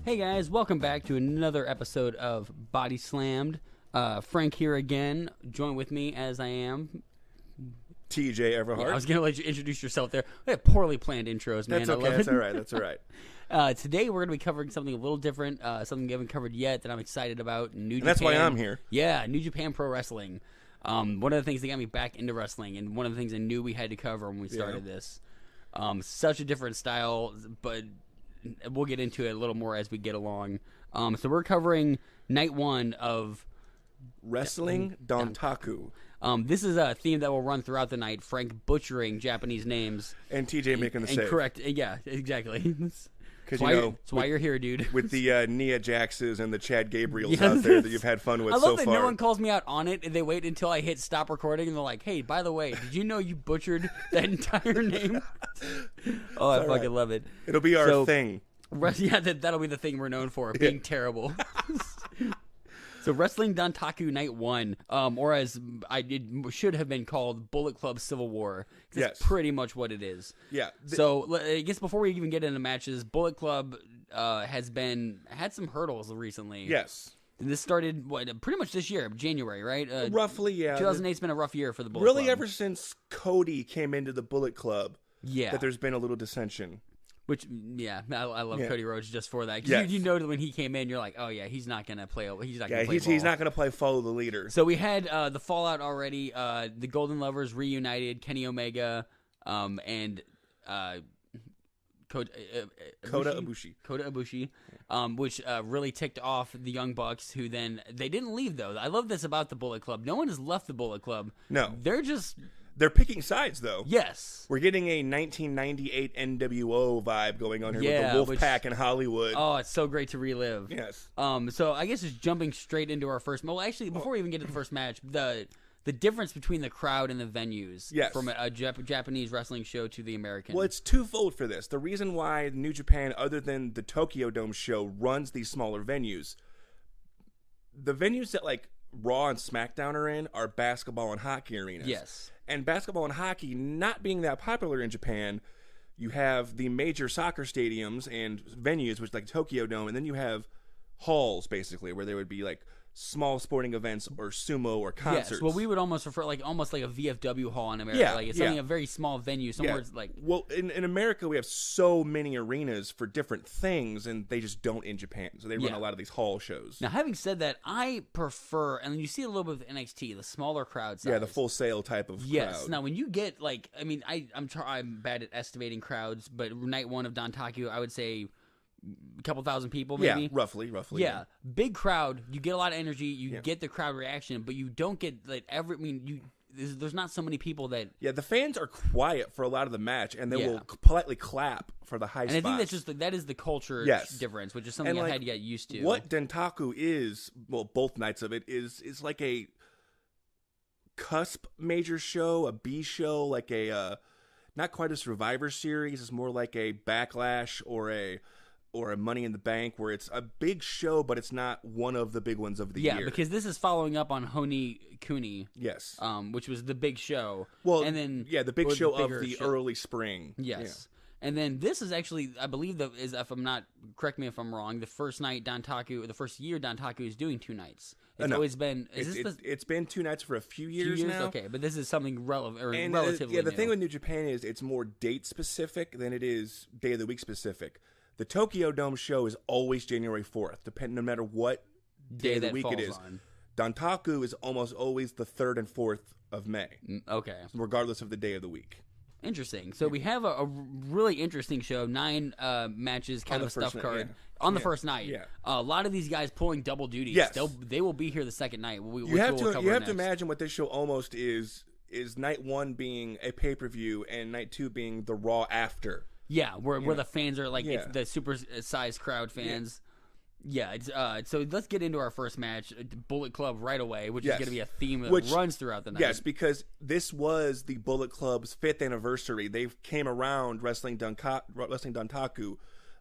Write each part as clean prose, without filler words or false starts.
Hey guys, welcome back to another episode of Body Slammed. Frank here again, join with me as I am. TJ Everhart. Yeah, I was going to let you introduce yourself there. We have poorly planned intros, man. That's okay, that's all right, that's all right. Today we're going to be covering something a little different, something we haven't covered yet that I'm excited about. New Japan. That's why I'm here. Yeah, New Japan Pro Wrestling. One of the things that got me back into wrestling, and one of the things I knew we had to cover when we started this. Such a different style, but we'll get into it a little more as we get along. So we're covering night one of Wrestling Dontaku. This is a theme that will run throughout the night. Frank butchering Japanese names. And TJ making the save. Correct. Yeah, exactly. Because that's why you're here, dude. With the Nia Jaxes and the Chad Gabriels out there that you've had fun with so far. I love that no one calls me out on it, and they wait until I hit stop recording, and they're like, hey, by the way, did you know you butchered that entire name? Oh, I fucking love it. It'll be our thing. Yeah, that'll be the thing we're known for, being terrible. So Wrestling Dontaku Night 1, or as it should have been called, Bullet Club Civil War. That's pretty much what it is. Yeah. So I guess before we even get into matches, Bullet Club has had some hurdles recently. Yes. And this started, pretty much this year, January, right? Roughly, yeah. 2008's been a rough year for the Bullet Club. Really ever since Cody came into the Bullet Club, that there's been a little dissension. Which, yeah, I love Cody Rhodes just for that. Because you know that when he came in, you're like, oh, yeah, he's not going to play. He's not going to play ball. He's not going to play follow the leader. So we had the Fallout already. The Golden Lovers reunited. Kenny Omega and Kota Ibushi. Which really ticked off the Young Bucks, who then, they didn't leave, though. I love this about the Bullet Club. No one has left the Bullet Club. No. They're picking sides, though. Yes. We're getting a 1998 NWO vibe going on here with the Wolfpack in Hollywood. Oh, it's so great to relive. Yes. So I guess just jumping straight into our first... Well, actually, before we even get to the first match, the difference between the crowd and the venues from a Japanese wrestling show to the American. Well, it's twofold for this. The reason why New Japan, other than the Tokyo Dome show, runs these smaller venues, the venues that, like, Raw and SmackDown are in are basketball and hockey arenas. Yes. And basketball and hockey not being that popular in Japan, you have the major soccer stadiums and venues, which like Tokyo Dome, and then you have halls, basically, where there would be like small sporting events or sumo or concerts. Yes, well, we would almost refer almost like a VFW hall in America. Like it's something a very small venue. Somewhere it's like... Well, in America, we have so many arenas for different things, and they just don't in Japan. So they run a lot of these hall shows. Now, having said that, I prefer, and you see a little bit with NXT, the smaller crowd size. Yeah, the Full Sail type of crowd. Now, when you get, like, I mean, I'm bad at estimating crowds, but night one of Dontaku, I would say... a couple thousand people, maybe. Yeah, roughly. Yeah, big crowd. You get a lot of energy. You get the crowd reaction, but you don't get there's not so many people that. Yeah, the fans are quiet for a lot of the match, and they will politely clap for the high spots. And I think that is the culture difference, which is something I had to get used to. What Dontaku is, well, both nights of it is like a cusp major show, a B show, like a not quite a Survivor Series. It's more like a Backlash or a Money in the Bank, where it's a big show, but it's not one of the big ones of the year. Yeah, because this is following up on Honi Kuni. Yes. Which was the big show. Well, and then the big show of the early spring. Yes. Yeah. And then this is actually, I believe, if I'm not, correct me if I'm wrong, the first night the first year Dontaku is doing 2 nights. It's always been... It's been 2 nights for a few years now. Okay, but this is something relatively new. The thing with New Japan is it's more date-specific than it is day-of-the-week specific. The Tokyo Dome show is always January 4th, no matter what day of the week it is. On. Dontaku is almost always the 3rd and 4th of May. Okay. Regardless of the day of the week. Interesting. So we have a really interesting show, 9 matches, kind of a stuff card. On the first night. Yeah. A lot of these guys pulling double duties. Yes. They will be here the second night. You have to imagine what this show almost is night 1 being a pay-per-view and night 2 being the Raw after. Yeah, where the fans are like it's the super sized crowd fans. Yeah, so let's get into our first match, Bullet Club, right away, which is going to be a theme that runs throughout the night. Yes, because this was the Bullet Club's 5th anniversary. They came around Wrestling Dontaku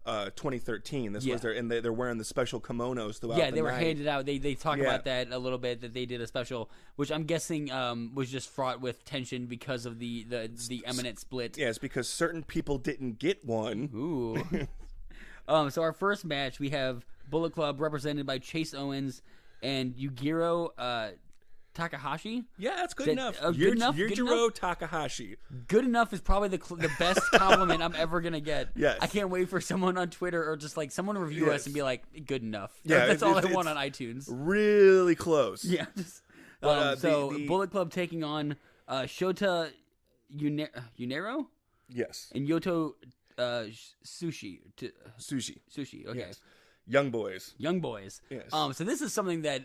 2013. This was they're wearing the special kimonos throughout the night. Yeah, they were handed out. They talk about that a little bit, that they did a special, which I'm guessing was just fraught with tension because of the eminent split. Yes, because certain people didn't get one. Ooh. So our first match, we have Bullet Club represented by Chase Owens and Yujiro Takahashi. Yeah, that's good enough. Good enough. Yujiro Takahashi. Good enough is probably the best compliment I'm ever gonna get. Yes. I can't wait for someone on Twitter or just like someone to review us and be like, good enough. Yeah, that's all I want on iTunes. Really close. Yeah. Bullet Club taking on Shota Unero? Yes. And Yota Sushi. Okay. Yes. Young Boys. Yes. So this is something that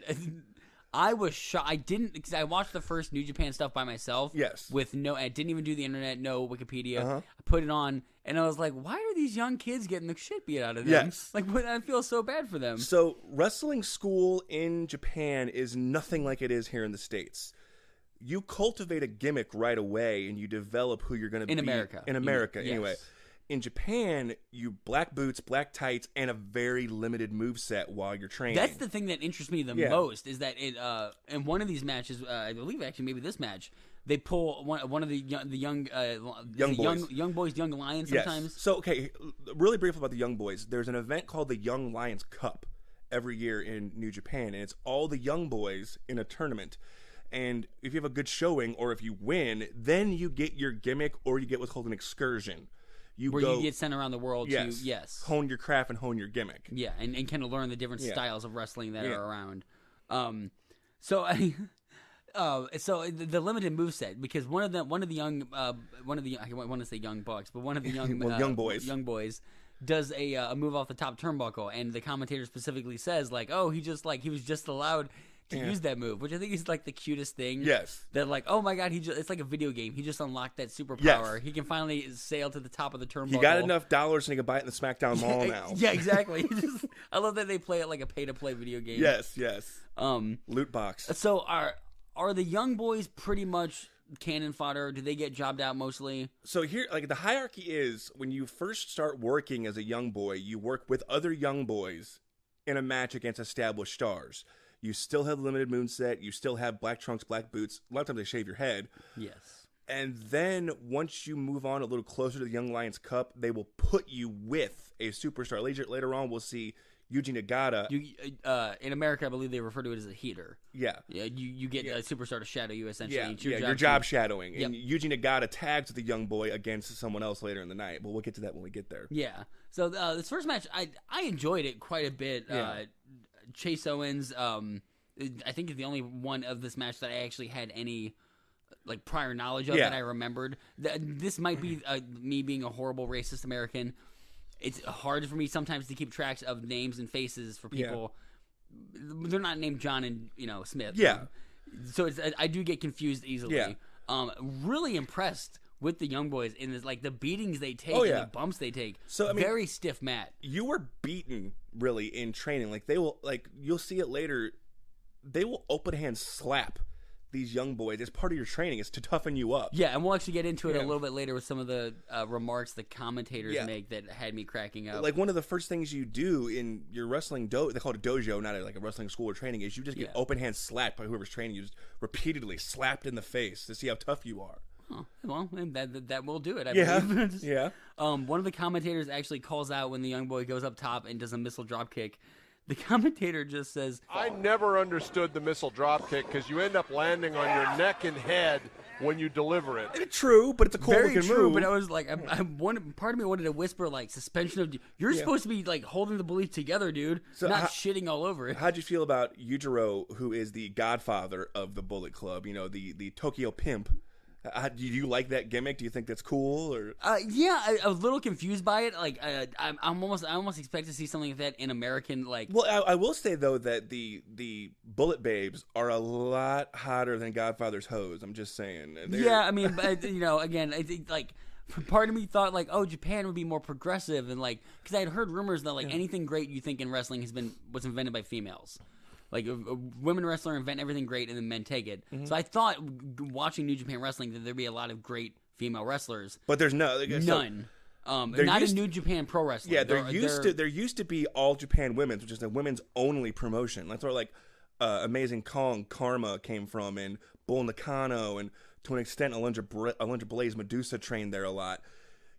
I was shocked. Because I watched the first New Japan stuff by myself. Yes. I didn't even do the internet, no Wikipedia. Uh-huh. I put it on, and I was like, why are these young kids getting the shit beat out of them? Yes. Like, I feel so bad for them. So, wrestling school in Japan is nothing like it is here in the States. You cultivate a gimmick right away, and you develop who you're going to be. In America. Anyway. In Japan, you black boots, black tights, and a very limited moveset while you're training. That's the thing that interests me the most, is that in one of these matches, I believe actually maybe this match, they pull one of the young boys, young lions sometimes. Yes. So, okay, really briefly about the young boys. There's an event called the Young Lions Cup every year in New Japan, and it's all the young boys in a tournament. And if you have a good showing, or if you win, then you get your gimmick, or you get what's called an excursion. You get sent around the world to hone your craft and hone your gimmick. Yeah, and kind of learn the different styles of wrestling that are around. So the limited moveset, because one of the young I want to say young bucks, but one of the young boys does a move off the top turnbuckle, and the commentator specifically says like, oh, he was just allowed to use that move, which I think is like the cutest thing. Yes. That like, oh my god, it's like a video game. He just unlocked that superpower. Yes. He can finally sail to the top of the turnbuckle. He got enough dollars and he can buy it in the SmackDown Mall now. Yeah, exactly. I love that they play it like a pay-to-play video game. Yes. Loot box. So are the young boys pretty much cannon fodder? Do they get jobbed out mostly? So here, like, the hierarchy is, when you first start working as a young boy, you work with other young boys in a match against established stars. You still have limited moonset. You still have black trunks, black boots. A lot of times they shave your head. Yes. And then once you move on a little closer to the Young Lions Cup, they will put you with a superstar. Later on, we'll see Yuji Nagata. In America, I believe they refer to it as a heater. Yeah. Yeah. You get a superstar to shadow you, essentially. Yeah, you're job shadowing. Yep. And Yuji Nagata tags with the young boy against someone else later in the night. But we'll get to that when we get there. Yeah. So this first match, I enjoyed it quite a bit. Yeah. Chase Owens, I think is the only one of this match that I actually had any like prior knowledge of that I remembered. This might be me being a horrible racist American. It's hard for me sometimes to keep tracks of names and faces for people. Yeah. They're not named John and Smith. Yeah. So I do get confused easily. Yeah. Really impressed with the young boys in this, like the beatings they take and the bumps they take. So I mean, very stiff mat. You were beaten really in training. Like they will, like you'll see it later. They will open hand slap these young boys as part of your training. Is to toughen you up. Yeah, and we'll actually get into it a little bit later with some of the remarks the commentators make that had me cracking up. Like one of the first things you do in your wrestling they call it a dojo, not like a wrestling school or training, is you just get open hand slapped by whoever's training you, just repeatedly slapped in the face to see how tough you are. Oh, well, that will do it, I believe. Yeah. One of the commentators actually calls out when the young boy goes up top and does a missile drop kick. The commentator just says, I never understood the missile drop kick because you end up landing on your neck and head when you deliver it. It's true, but it's a cool looking move. Very true, but I was like, part of me wanted to whisper, like, suspension of, you're supposed to be, like, holding the belief together, dude, so not shitting all over it. How'd you feel about Yujiro, who is the godfather of the Bullet Club, the Tokyo Pimp? Do you like that gimmick? Do you think that's cool? Or yeah, I was a little confused by it. Like I almost expect to see something like that in American. Like, well, I will say though that the Bullet Babes are a lot hotter than Godfather's hoes. I'm just saying. Yeah, I mean, but, again, I think like part of me thought like, oh, Japan would be more progressive and like because I had heard rumors that like anything great you think in wrestling was invented by females. Like, a women wrestler invent everything great, and then men take it. Mm-hmm. So I thought, watching New Japan Wrestling, that there'd be a lot of great female wrestlers. But there's none. Not in New Japan Pro Wrestling. Yeah, there used to be All Japan Women's, which is a women's only promotion. That's where like Amazing Kong, Karma came from, and Bull Nakano, and to an extent, Alundra Blaze, Medusa trained there a lot.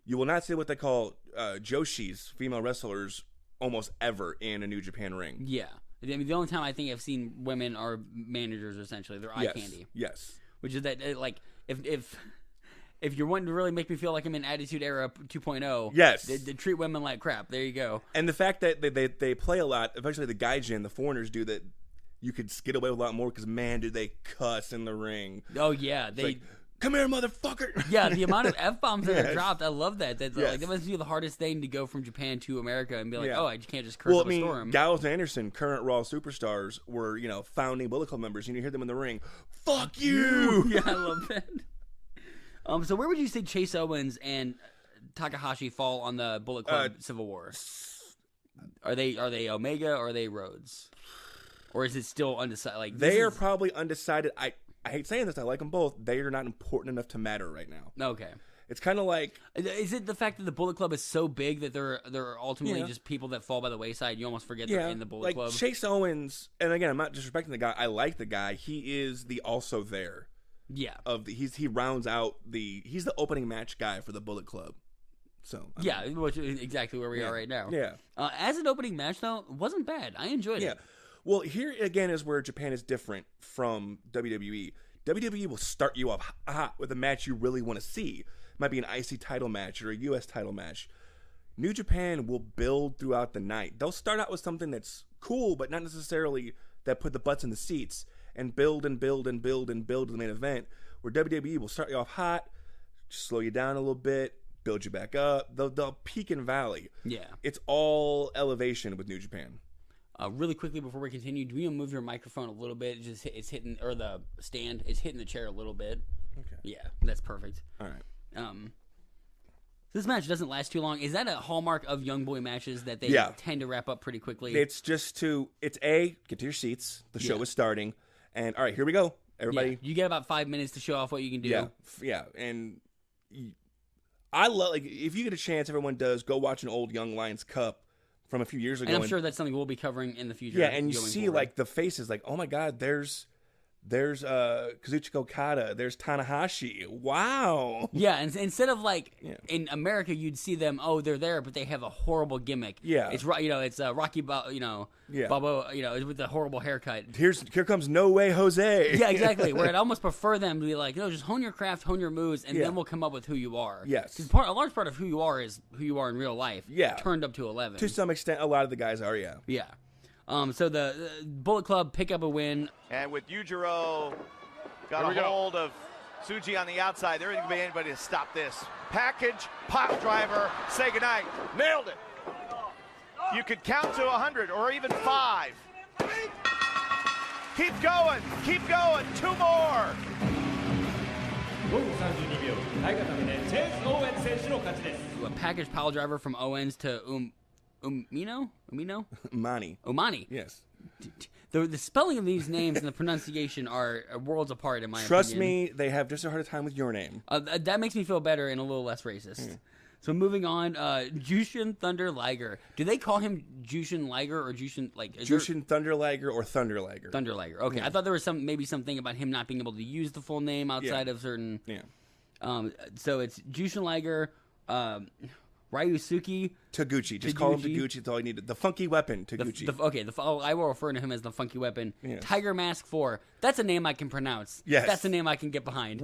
You will not see what they call Joshis, female wrestlers, almost ever in a New Japan ring. Yeah. I mean, the only time I think I've seen women are managers, essentially. They're eye candy. Yes. Which is that, like, if you're wanting to really make me feel like I'm in Attitude Era 2.0, yes, they treat women like crap. There you go. And the fact that they play a lot, especially the gaijin, the foreigners do that, you could get away with a lot more because, man, do they cuss in the ring. Oh, yeah. It's like, come here, motherfucker. Yeah, the amount of F-bombs that are dropped, I love that. That's yes. like, that must be the hardest thing to go from Japan to America and be like, I can't just curse well, up a storm. Gallows and Anderson, current Raw superstars, were, founding Bullet Club members. You hear them in the ring, fuck you! Yeah, I love that. So where would you say Chase Owens and Takahashi fall on the Bullet Club Civil War? Are they Omega or are they Rhodes? Or is it still undecided? Like they are probably undecided. I hate saying this. I like them both. They are not important enough to matter right now. Okay. It's kind of like... Is it the fact that the Bullet Club is so big that they're ultimately just people that fall by the wayside? You almost forget they're in the Bullet Club. Chase Owens, and again, I'm not disrespecting the guy. I like the guy. He is the also there. Yeah. He rounds out he's the opening match guy for the Bullet Club. So which is exactly where we are right now. Yeah. As an opening match though, it wasn't bad. I enjoyed it. Well, here again is where Japan is different from WWE. WWE will start you off hot with a match you really want to see. It might be an IC title match or a US title match. New Japan will build throughout the night. They'll start out with something that's cool, but not necessarily that put the butts in the seats, and build and build and build and build to the main event, where WWE will start you off hot, slow you down a little bit, build you back up. They'll peak and valley. Yeah. It's all elevation with New Japan. Really quickly before we continue, do you want to move your microphone a little bit? It's hitting, or the stand is hitting the chair a little bit. Okay. Yeah, that's perfect. All right. This match doesn't last too long. Is that a hallmark of Young Boy matches that they tend to wrap up pretty quickly? It's just get to your seats. The show is starting. And all right, here we go. Everybody. You get about 5 minutes to show off what you can do. Yeah. And I love, if you get a chance, everyone does, go watch an old Young Lions Cup from a few years ago. And I'm sure that's something we'll be covering in the future. Yeah, and you see forward. The faces, oh my God, there's Kazuchika Okada, there's Tanahashi. Wow. Yeah, and instead of in America, you'd see them. Oh, they're there, but they have a horrible gimmick. Yeah, it's Rocky, Balboa, with the horrible haircut. Here comes No Way Jose. Yeah, exactly. Where I'd almost prefer them to be like, just hone your craft, hone your moves, and then we'll come up with who you are. Yes, because a large part of who you are is who you are in real life. Yeah, turned up to 11. To some extent, a lot of the guys are. Yeah. Yeah. So the Bullet Club pick up a win. And with Yujiro got a hold of Tsuji on the outside, there isn't going to be anybody to stop this. Package, pop driver, say goodnight. Nailed it. You could count to 100 or even 5. Keep going, keep going. 2 more. A package pile driver from Owens to Umino? Omani. Yes. The spelling of these names and the pronunciation are worlds apart in my opinion. Trust me, they have just a hard time with your name. That makes me feel better and a little less racist. So moving on, Jushin Thunder Liger. Do they call him Jushin Liger or Jushin Jushin Thunder Liger or Thunder Liger? Thunder Liger. Okay, I thought there was something about him not being able to use the full name outside of certain. Yeah. So it's Jushin Liger, Ryusuke Taguchi. Just call him Taguchi. That's all you need. The funky weapon, Taguchi. I will refer to him as the funky weapon. Yes. Tiger Mask 4. That's a name I can pronounce. Yes. That's a name I can get behind.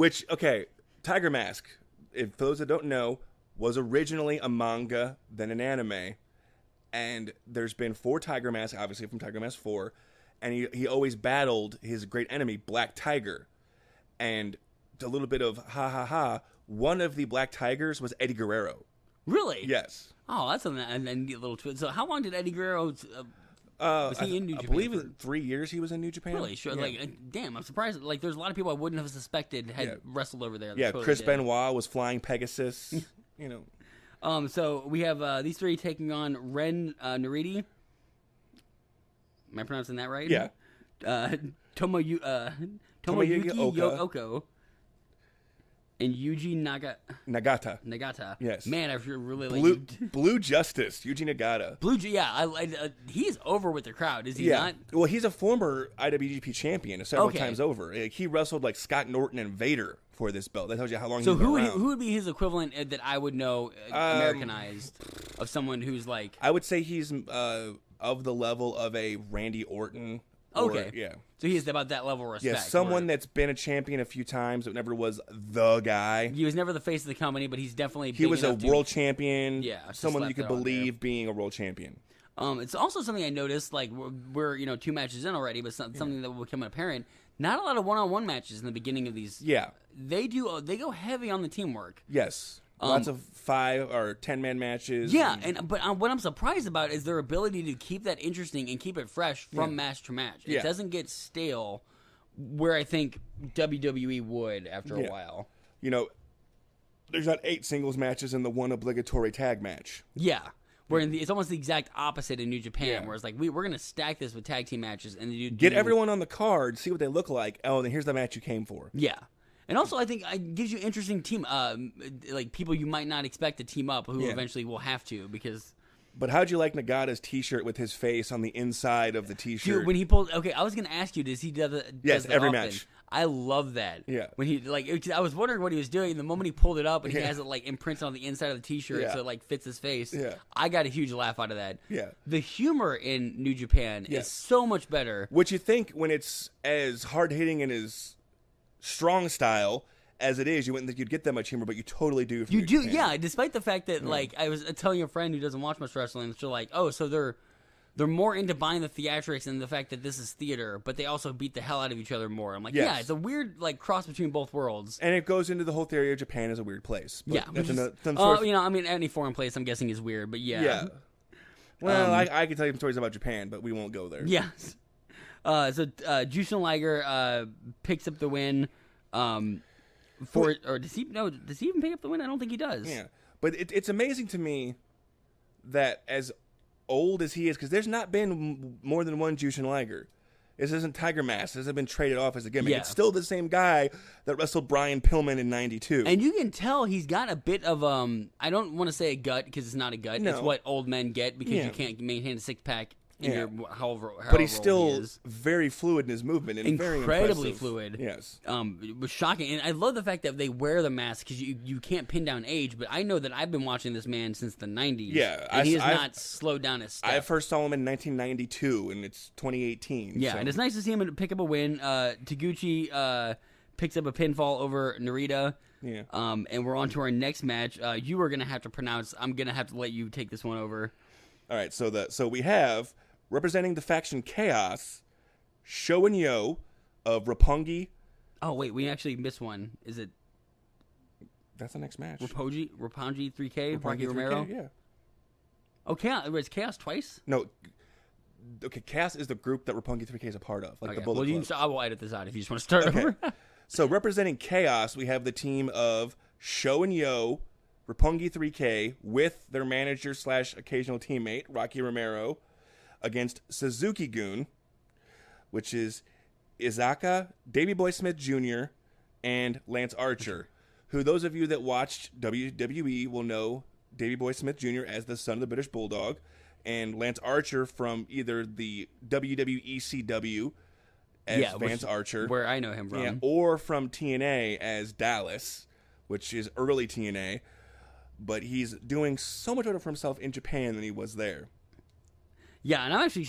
Tiger Mask, if those that don't know, was originally a manga, then an anime. And there's been 4 Tiger Masks, obviously from Tiger Mask 4. And he always battled his great enemy, Black Tiger. And a little bit of ha, one of the Black Tigers was Eddie Guerrero. Really? Yes. Oh, that's a neat little twist. So how long did Eddie Guerrero... was he in New Japan? I believe in 3 years he was in New Japan. Really? Sure. Yeah. Damn, I'm surprised. There's a lot of people I wouldn't have suspected had wrestled over there. Yeah, totally Chris Benoit was flying Pegasus. So we have these 3 taking on Ren Nariti. Am I pronouncing that right? Yeah. Tomoyuki Oko. And Yuji Nagata. Yes. Man, I really like Blue Justice. Yuji Nagata. He's over with the crowd, is he not? Well, he's a former IWGP champion several times over. He wrestled Scott Norton and Vader for this belt. That tells you how long so he's been around. who would be his equivalent that I would know Americanized of someone who's like? I would say he's of the level of a Randy Orton. Okay. Yeah. So he's about that level of respect. Yeah, someone that's been a champion a few times but never was the guy. He was never the face of the company, but he's definitely He was a world champion. Yeah. Someone you could believe being a world champion. It's also something I noticed, like, we're 2 matches in already, but something that will become apparent. Not a lot of one-on-one matches in the beginning of these. Yeah. They go heavy on the teamwork. Yes. Lots of 5 or 10-man matches. Yeah, but what I'm surprised about is their ability to keep that interesting and keep it fresh from match to match. It doesn't get stale, where I think WWE would after a while. There's not 8 singles matches and the one obligatory tag match. Yeah. Where it's almost the exact opposite in New Japan, where it's like, we're going to stack this with tag team matches. And get everyone on the card, see what they look like. Oh, then here's the match you came for. Yeah. And also, I think it gives you interesting team, like people you might not expect to team up who eventually will have to because. But how'd you like Nagata's T-shirt with his face on the inside of the T-shirt? Dude, when he pulled, okay, I was gonna ask you, does he do that? Yes, every often? match. I love that. Yeah. When he I was wondering what he was doing. And the moment he pulled it up and he has it like imprinted on the inside of the T-shirt, so it like fits his face. Yeah. I got a huge laugh out of that. Yeah. The humor in New Japan is so much better. What you think when it's as hard hitting and as strong style as it is, you wouldn't think you'd get that much humor, but you totally do. You do, yeah. Despite the fact that, like, I was telling a friend who doesn't watch much wrestling, they're like, oh, so they're more into buying the theatrics and the fact that this is theater, but they also beat the hell out of each other more. I'm like, yeah, it's a weird like cross between both worlds, and it goes into the whole theory of Japan as a weird place. But that's I mean, any foreign place, I'm guessing is weird, but yeah. Well, I can tell you some stories about Japan, but we won't go there. Yes. So Jushin Liger picks up the win. Does he even pick up the win? I don't think he does. Yeah, but it's amazing to me that as old as he is, because there's not been more than one Jushin Liger. This isn't Tiger Mask. This hasn't been traded off as a gimmick. Yeah. It's still the same guy that wrestled Brian Pillman in '92. And you can tell he's got a bit of I don't want to say a gut because it's not a gut. No. It's what old men get because you can't maintain a 6-pack. However but he's still he is. very fluid in his movement and very incredibly impressive. fluid. Yes, it was shocking, and I love the fact that they wear the mask because you can't pin down age. But I know that I've been watching this man since the '90s. Yeah, and he has not slowed down his step. I first saw him in 1992, and it's 2018. Yeah, so. and it's nice to see him pick up a win. Taguchi picks up a pinfall over Narita. Yeah. And we're on to our next match. You are gonna have to pronounce. I'm gonna have to let you take this one over. All right, so we have. Representing the faction Chaos, Sho and Yo of Roppongi. Oh, wait, we actually missed one. Is it... That's the next match. Roppongi 3K, Rocky 3K, Romero? Yeah. Oh, Chaos. It's Chaos twice? No. Okay, Chaos is the group that Roppongi 3K is a part of, like the Bullet Club. I will edit this out if you just want to start over. So representing Chaos, we have the team of Sho and Yo, Roppongi 3K, with their manager / occasional teammate, Rocky Romero, against Suzuki-gun, which is Izaka, Davey Boy Smith Jr., and Lance Archer, who those of you that watched WWE will know Davey Boy Smith Jr. as the son of the British Bulldog, and Lance Archer from either the WWE ECW as Vance Archer, where I know him from, or from TNA as Dallas, which is early TNA, but he's doing so much better for himself in Japan than he was there. Yeah, and I'm actually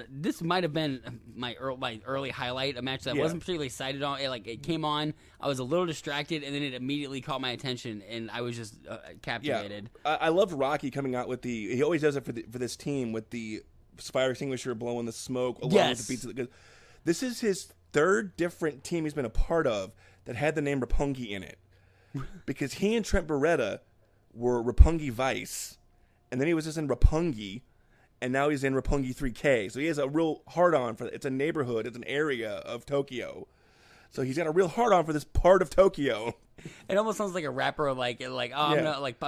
this might have been my early highlight, a match that I wasn't particularly excited on. It came on, I was a little distracted, and then it immediately caught my attention, and I was just captivated. Yeah. I loved Rocky coming out with he always does it for this team with the fire extinguisher blowing the smoke along with the beats. This is his third different team he's been a part of that had the name Roppongi in it, because he and Trent Beretta were Roppongi Vice, and then he was just in Roppongi. And now he's in Roppongi 3K. So he has a real hard-on for it. It's a neighborhood. It's an area of Tokyo. So he's got a real hard-on for this part of Tokyo. It almost sounds like a rapper, I'm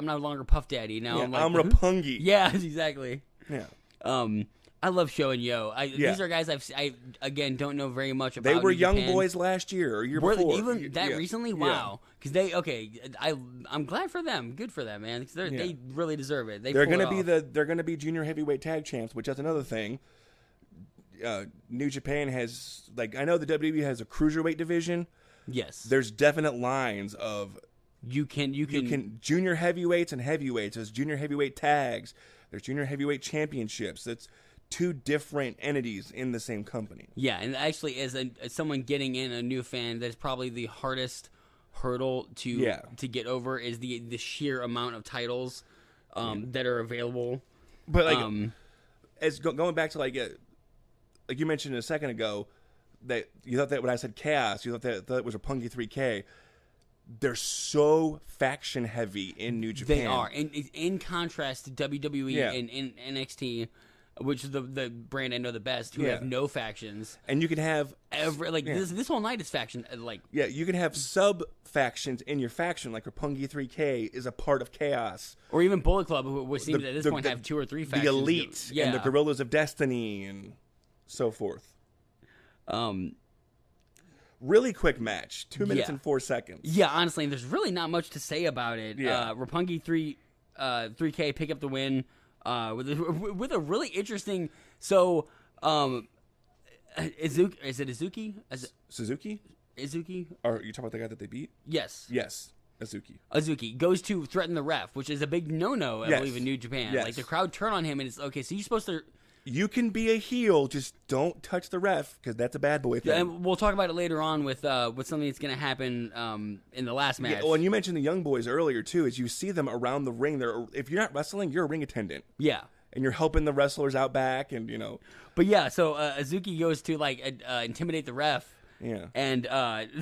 no longer Puff Daddy. Now I'm Roppongi. Yeah, exactly. Yeah. I love Sho and Yo. These are guys I again don't know very much about. They were New young Japan. boys last year or year before. Even that recently? Wow. Because I'm glad for them. Good for them, man. Because they really deserve it. They're going to be junior heavyweight tag champs, which that's another thing. New Japan has I know the WWE has a cruiserweight division, Yes. There's definite lines of you can junior heavyweights and heavyweights. There's junior heavyweight tags. There's junior heavyweight championships. That's two different entities in the same company. Yeah, and actually, as someone getting in, a new fan, that's probably the hardest hurdle to get over is the sheer amount of titles that are available. But like, as going back to like you mentioned a second ago, that you thought that when I said chaos, you thought that it was a Roppongi 3K. They're so faction heavy in New Japan. They are, and in contrast to WWE and NXT, which is the brand I know the best, who have no factions. And you can have this whole night is faction you can have sub factions in your faction, like Roppongi 3K is a part of Chaos, or even Bullet Club, who seems at this point have 2 or 3 factions. The Elite and the Gorillas of Destiny and so forth. Really quick match, 2 minutes and 4 seconds. Yeah, honestly, there's really not much to say about it. Roppongi 3K pick up the win with a really interesting. So, is it Izuki? Suzuki? Izuki? Are you talking about the guy that they beat? Yes. Azuki goes to threaten the ref, which is a big no-no, I believe, in New Japan. Yes. Like, the crowd turn on him, and it's, okay, so you're supposed to... You can be a heel, just don't touch the ref, because that's a bad boy thing. Yeah, and we'll talk about it later on with something that's going to happen in the last match. Yeah, well, and you mentioned the Young Boys earlier, too, is you see them around the ring. If you're not wrestling, you're a ring attendant. Yeah. And you're helping the wrestlers out back, and, But yeah, so Azuki goes to, intimidate the ref. Yeah. And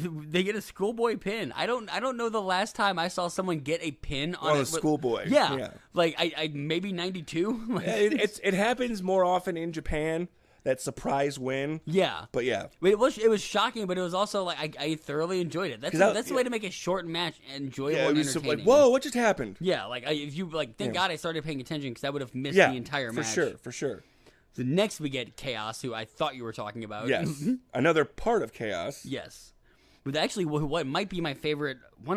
they get a schoolboy pin. I don't know the last time I saw someone get a pin on a schoolboy. Yeah. Like I maybe 92. It happens more often in Japan. That surprise win. Yeah. But yeah. It was shocking, but it was also like I thoroughly enjoyed it. That's the way to make a short match enjoyable and entertaining. Like, whoa, what just happened? Yeah, if you thank God I started paying attention, because I would have missed the entire match. For sure. So next we get Chaos, who I thought you were talking about. Yes. Another part of Chaos. Yes. With actually what might be one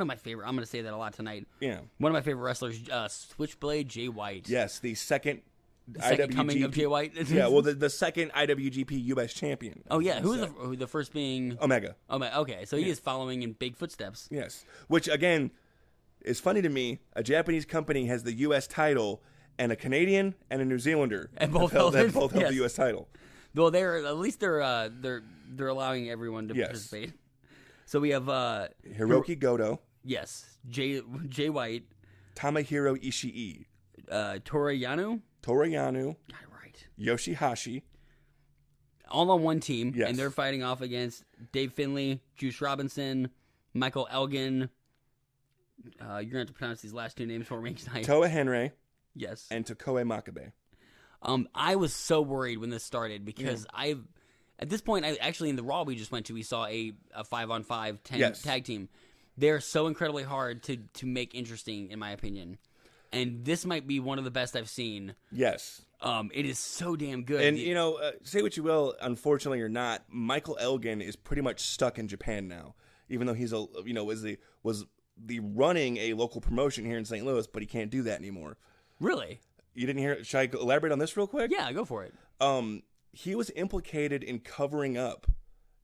of my favorite, I'm going to say that a lot tonight. Yeah. One of my favorite wrestlers, Switchblade Jay White. Yes, the second coming of Jay White. Yeah, well, the second IWGP U.S. champion. Oh, yeah. Who was the first being? Omega. Okay, so he is following in big footsteps. Yes. Which, again, is funny to me. A Japanese company has the U.S. title, and a Canadian and a New Zealander and both held the U.S. title. Well, they're allowing everyone to participate. So we have Hiroki Goto. Yes, Jay White, Tamahiro Ishii, Toru Yano, right, Yoshihashi, all on one team, yes. And they're fighting off against Dave Finlay, Juice Robinson, Michael Elgin. You're going to have to pronounce these last 2 names for me tonight. Toa Henry. Yes. And Takoe Makabe. I was so worried when this started because at this point, actually in the Raw we just went to, we saw a 5-on-5 tag team. They're so incredibly hard to make interesting, in my opinion. And this might be one of the best I've seen. Yes. It is so damn good. And, say what you will, unfortunately or not, Michael Elgin is pretty much stuck in Japan now. Even though he's was running a local promotion here in St. Louis, but he can't do that anymore. Really? You didn't hear it? Should I elaborate on this real quick? Yeah, go for it. He was implicated in covering up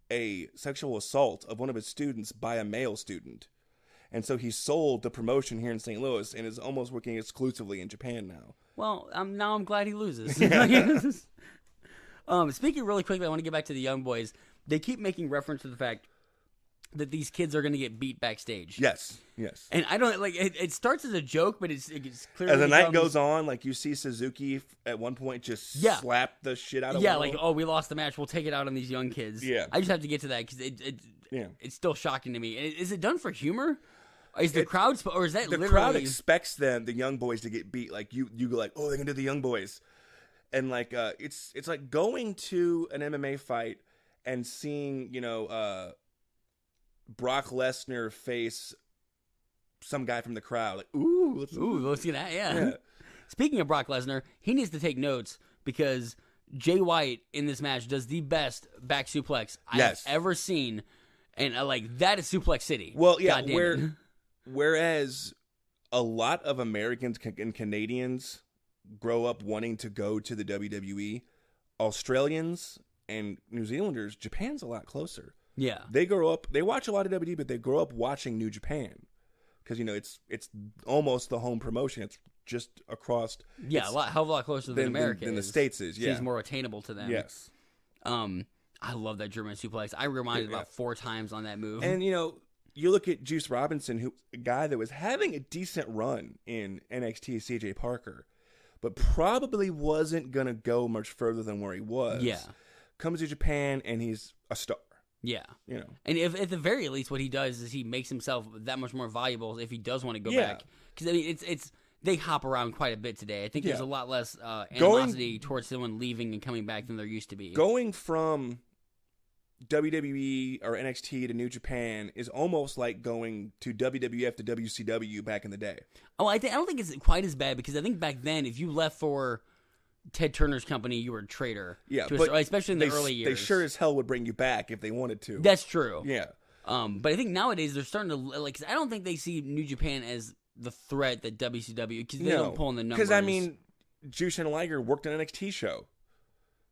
a sexual assault of one of his students by a male student. And so he sold the promotion here in St. Louis and is almost working exclusively in Japan now. Well, now I'm glad he loses. Speaking really quickly, I want to get back to the Young Boys. They keep making reference to the fact that these kids are going to get beat backstage. Yes. And I don't it starts as a joke, but it's clearly as the night goes on, you see Suzuki at one point just slap the shit out of him. We lost the match. We'll take it out on these young kids. Yeah. I just have to get to that because it's still shocking to me. Is it done for humor? Is the crowd, or is that the crowd expects the Young Boys to get beat? Like you go like, oh, they're gonna do the Young Boys, and it's like going to an MMA fight and seeing Brock Lesnar face some guy from the crowd. Like, let's see that. Yeah. Speaking of Brock Lesnar, he needs to take notes because Jay White in this match does the best back suplex I've ever seen, and that is Suplex City. Well, yeah. Whereas a lot of Americans and Canadians grow up wanting to go to the WWE, Australians and New Zealanders, Japan's a lot closer. Yeah. They grow up. They watch a lot of WWE, but they grow up watching New Japan because it's almost the home promotion. It's just across. Yeah, hell of a lot closer than America than the States is. Yeah, seems more attainable to them. Yes. I love that German suplex. I reminded about 4 times on that move. And you look at Juice Robinson, a guy that was having a decent run in NXT, CJ Parker, but probably wasn't gonna go much further than where he was. Yeah. Comes to Japan and he's a star. Yeah. And if at the very least what he does is he makes himself that much more valuable if he does want to go back. Because I mean it's they hop around quite a bit today. I think there's a lot less animosity towards someone leaving and coming back than there used to be. Going from WWE or NXT to New Japan is almost like going to WWF to WCW back in the day. Oh, I don't think it's quite as bad because I think back then if you left for Ted Turner's company, you were a traitor. Yeah, especially in the early years. They sure as hell would bring you back if they wanted to. That's true. Yeah. But I think nowadays they're starting to cause I don't think they see New Japan as the threat that WCW because they don't pull in the numbers. Because I mean, Juice and Liger worked an NXT show.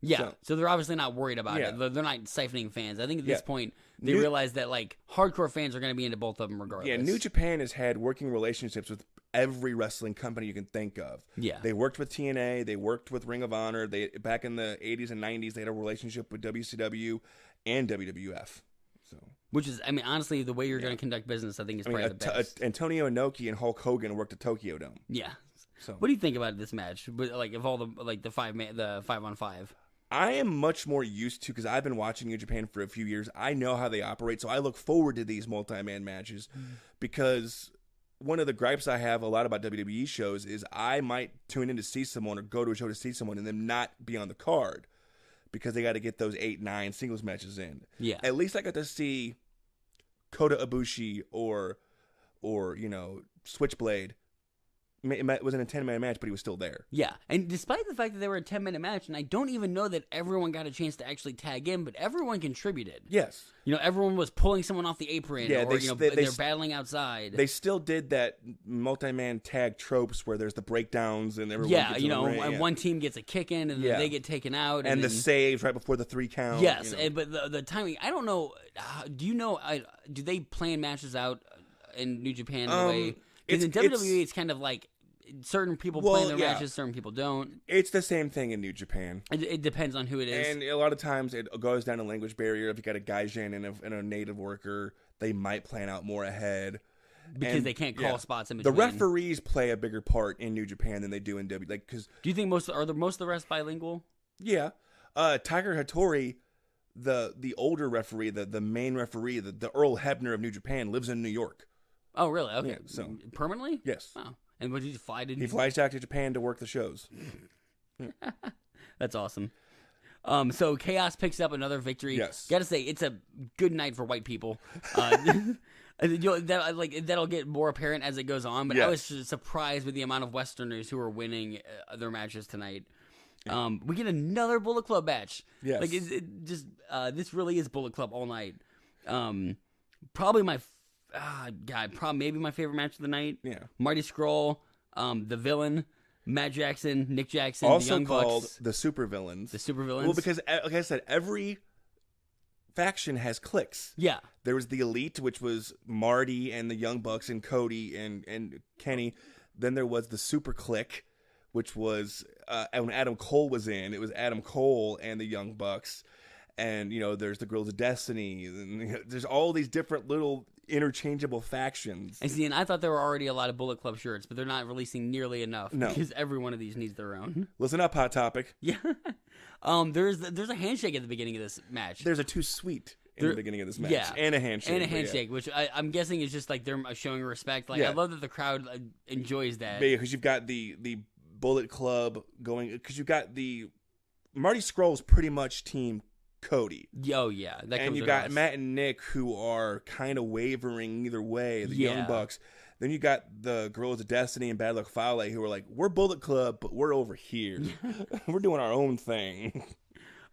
Yeah, so they're obviously not worried about it. They're not siphoning fans. I think at this point they realize that hardcore fans are going to be into both of them regardless. Yeah, New Japan has had working relationships with every wrestling company you can think of. Yeah, they worked with TNA, they worked with Ring of Honor. They back in the 80s and 90s they had a relationship with WCW and WWF. So, which is, I mean, honestly, the way you're going to conduct business, I think is probably the best. Antonio Inoki and Hulk Hogan worked at Tokyo Dome. Yeah. So, what do you think about this match? Of all the 5-on-5. I am much more used to, because I've been watching New Japan for a few years. I know how they operate, so I look forward to these multi-man matches because one of the gripes I have a lot about WWE shows is I might tune in to see someone or go to a show to see someone and them not be on the card because they got to get those 8-9 singles matches in. Yeah. At least I got to see Kota Ibushi or Switchblade. It wasn't a 10-minute match, but he was still there. Yeah, and despite the fact that they were a 10-minute match, and I don't even know that everyone got a chance to actually tag in, but everyone contributed. Yes. Everyone was pulling someone off the apron, they're battling outside. They still did that multi-man tag tropes where there's the breakdowns and everyone gets in the ring. And one team gets a kick in, and then they get taken out. And the saves right before the 3 count. Yes, but the timing, I don't know. Do you know, do they plan matches out in New Japan the way... Because in WWE, it's kind of like certain people play their matches, certain people don't. It's the same thing in New Japan. It depends on who it is. And a lot of times it goes down a language barrier. If you got a gaijin and a native worker, they might plan out more ahead. Because they can't call spots in between. The referees play a bigger part in New Japan than they do in WWE. Do you think most of the rest bilingual? Yeah. Tiger Hattori, the older referee, the main referee, the Earl Hebner of New Japan, lives in New York. Oh, really? Okay. Yeah, so permanently? Yes. Oh. And what did he fly to? He flies back to Japan to work the shows. That's awesome. So Chaos picks up another victory. Yes. Gotta say, it's a good night for white people. That'll get more apparent as it goes on, but I was surprised with the amount of Westerners who are winning their matches tonight. We get another Bullet Club match. Yes. This really is Bullet Club all night. Probably maybe my favorite match of the night. Yeah. Marty Scrull, the villain, Matt Jackson, Nick Jackson, also the Young called Bucks. the Supervillains. The Supervillains. Well, because like I said, every faction has cliques. Yeah. There was the Elite, which was Marty and the Young Bucks and Cody and Kenny. Then there was the Super Clique, which was when Adam Cole was in. It was Adam Cole and the Young Bucks. And, there's the Girls of Destiny. And, there's all these different little interchangeable factions. And I thought there were already a lot of Bullet Club shirts, but they're not releasing nearly enough. No. Because every one of these needs their own. Listen up, Hot Topic. Yeah. There's a handshake at the beginning of this match. There's a too sweet in the beginning of this match. Yeah. And a handshake. Which I'm guessing is just like they're showing respect. I love that the crowd enjoys that. Yeah, because you've got the Bullet Club going, because you've got the Marty Scroll's pretty much team Cody. Oh, yeah. And you got Matt and Nick, who are kind of wavering either way, the Young Bucks. Then you got the Girls of Destiny and Bad Luck Fale, who are like, we're Bullet Club, but we're over here. We're doing our own thing.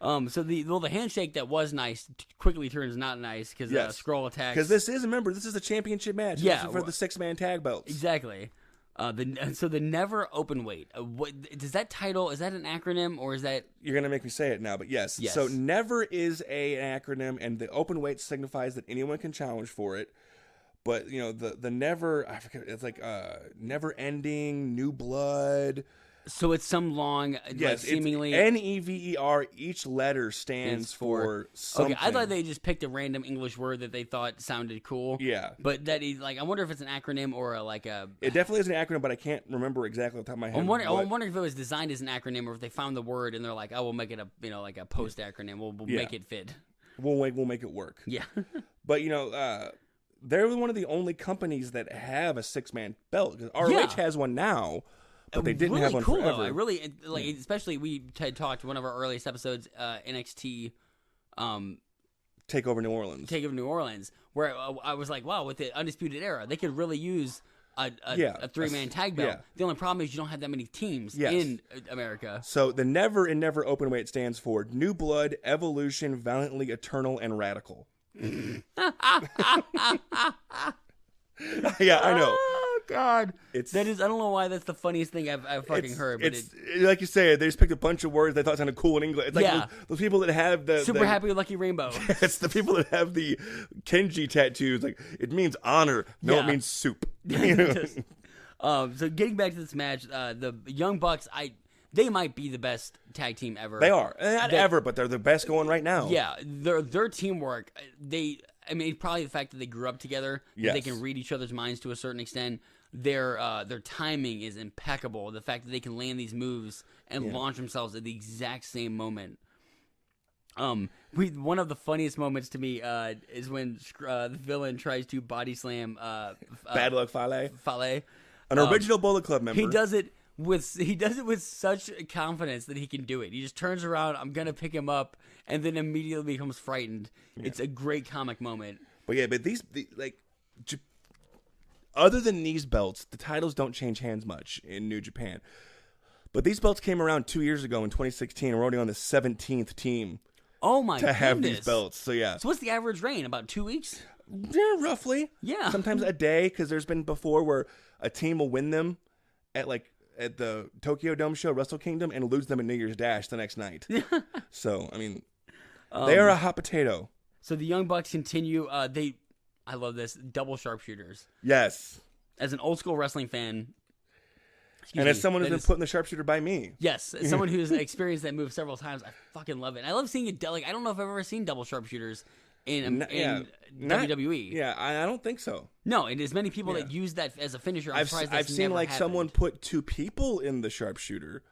So the handshake that was nice quickly turns not nice because Scroll attacks. Because this is a championship match. Yeah. This is for the 6-man tag belts. Exactly. The Never Openweight. What does that title? Is that an acronym or is that? You're gonna make me say it now, but yes. So Never is an acronym, and the Openweight signifies that anyone can challenge for it. But the Never, I forget. It's like Never Ending, New Blood. So it's some long, yes, seemingly NEVER. Each letter stands for something. Okay, I thought they just picked a random English word that they thought sounded cool. Yeah, but I wonder if it's an acronym or a. It definitely is an acronym, but I can't remember exactly off the top of my head. I'm wondering if it was designed as an acronym or if they found the word and they're like, oh, we'll make it a post acronym. We'll make it fit. We'll make it work. Yeah, but they're one of the only companies that have a 6-man belt. ROH has one now. But they didn't have one cool, forever. Though. I really especially we had talked one of our earliest episodes, NXT, Takeover New Orleans, where I was like, wow, with the Undisputed Era, they could really use a 3-man tag belt. Yeah. The only problem is you don't have that many teams in America. So the Never in Never Openweight stands for New Blood, Evolution, Valiantly Eternal, and Radical. Yeah, I know. God, I don't know why that's the funniest thing I've fucking heard. But it's like you say, they just picked a bunch of words they thought sounded cool in English. It's like those people that have the super happy lucky rainbow. It's the people that have the Kenji tattoos. Like it means honor. No, it means soup. So getting back to this match, the Young Bucks, they might be the best tag team ever. They are not ever, but they're the best going right now. Yeah, their teamwork. Probably the fact that they grew up together. Yes. They can read each other's minds to a certain extent. Their timing is impeccable. The fact that they can land these moves and launch themselves at the exact same moment. One of the funniest moments to me is when the villain tries to body slam Bad Luck Fale. Fale, an original Bullet Club member. He does it with such confidence that he can do it. He just turns around, I'm gonna pick him up, and then immediately becomes frightened. Yeah. It's a great comic moment. But these other than these belts, the titles don't change hands much in New Japan. But these belts came around 2 years ago in 2016. We're already on the 17th team. Oh my goodness. To have these belts. So yeah. So what's the average reign? About 2 weeks? Yeah, roughly. Yeah. Sometimes a day, because there's been before where a team will win them at the Tokyo Dome show, Wrestle Kingdom, and lose them at New Year's Dash the next night. So they are a hot potato. So the Young Bucks continue. I love this, double sharpshooters. Yes. As an old school wrestling fan, as someone who's been put in the sharpshooter by me. Yes, as someone who's experienced that move several times, I fucking love it. I love seeing it. I don't know if I've ever seen double sharpshooters in WWE. Yeah, I don't think so. No, and as many people that use that as a finisher, I've seen someone put 2 people in the sharpshooter,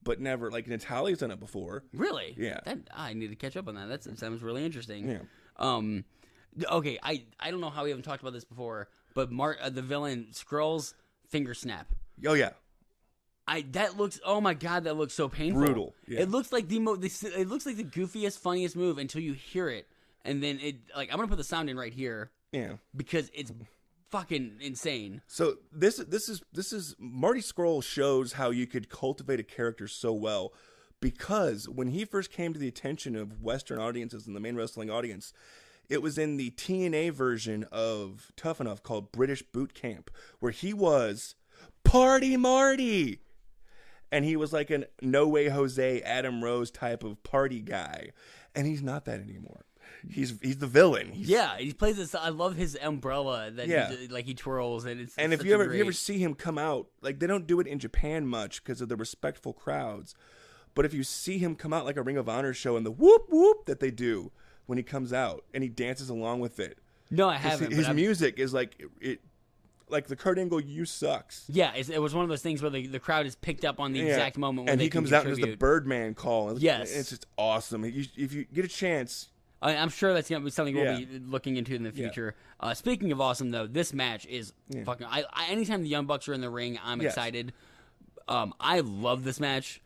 but never, Natalie's done it before. Really? Yeah. I need to catch up on that. That sounds really interesting. Yeah. Okay, I don't know how we haven't talked about this before, but the villain Scrull's finger snap. Oh yeah. Oh my god, that looks so painful. Brutal. Yeah. It looks like the goofiest, funniest move until you hear it, and then I'm gonna put the sound in right here. Yeah. Because it's fucking insane. So this is Marty Scrull shows how you could cultivate a character so well, because when he first came to the attention of Western audiences and the main wrestling audience, it was in the TNA version of Tough Enough called British Boot Camp, where he was Party Marty. And he was like a No Way Jose, Adam Rose type of party guy. And he's not that anymore. He's the villain. He plays this. I love his umbrella that he twirls, and it's. And if you ever see him come out, they don't do it in Japan much because of the respectful crowds. But if you see him come out like a Ring of Honor show and the whoop whoop that they do when he comes out and he dances along with it. No, I haven't. His music is like the Kurt Angle "You Sucks." Yeah, it was one of those things where the crowd is picked up on the exact moment when and he comes out and does the Birdman call. Yes, it's just awesome. If you get a chance, I'm sure that's going to be something we'll be looking into in the future. Yeah. Speaking of awesome, though, this match is fucking. Anytime the Young Bucks are in the ring, I'm excited. I love this match.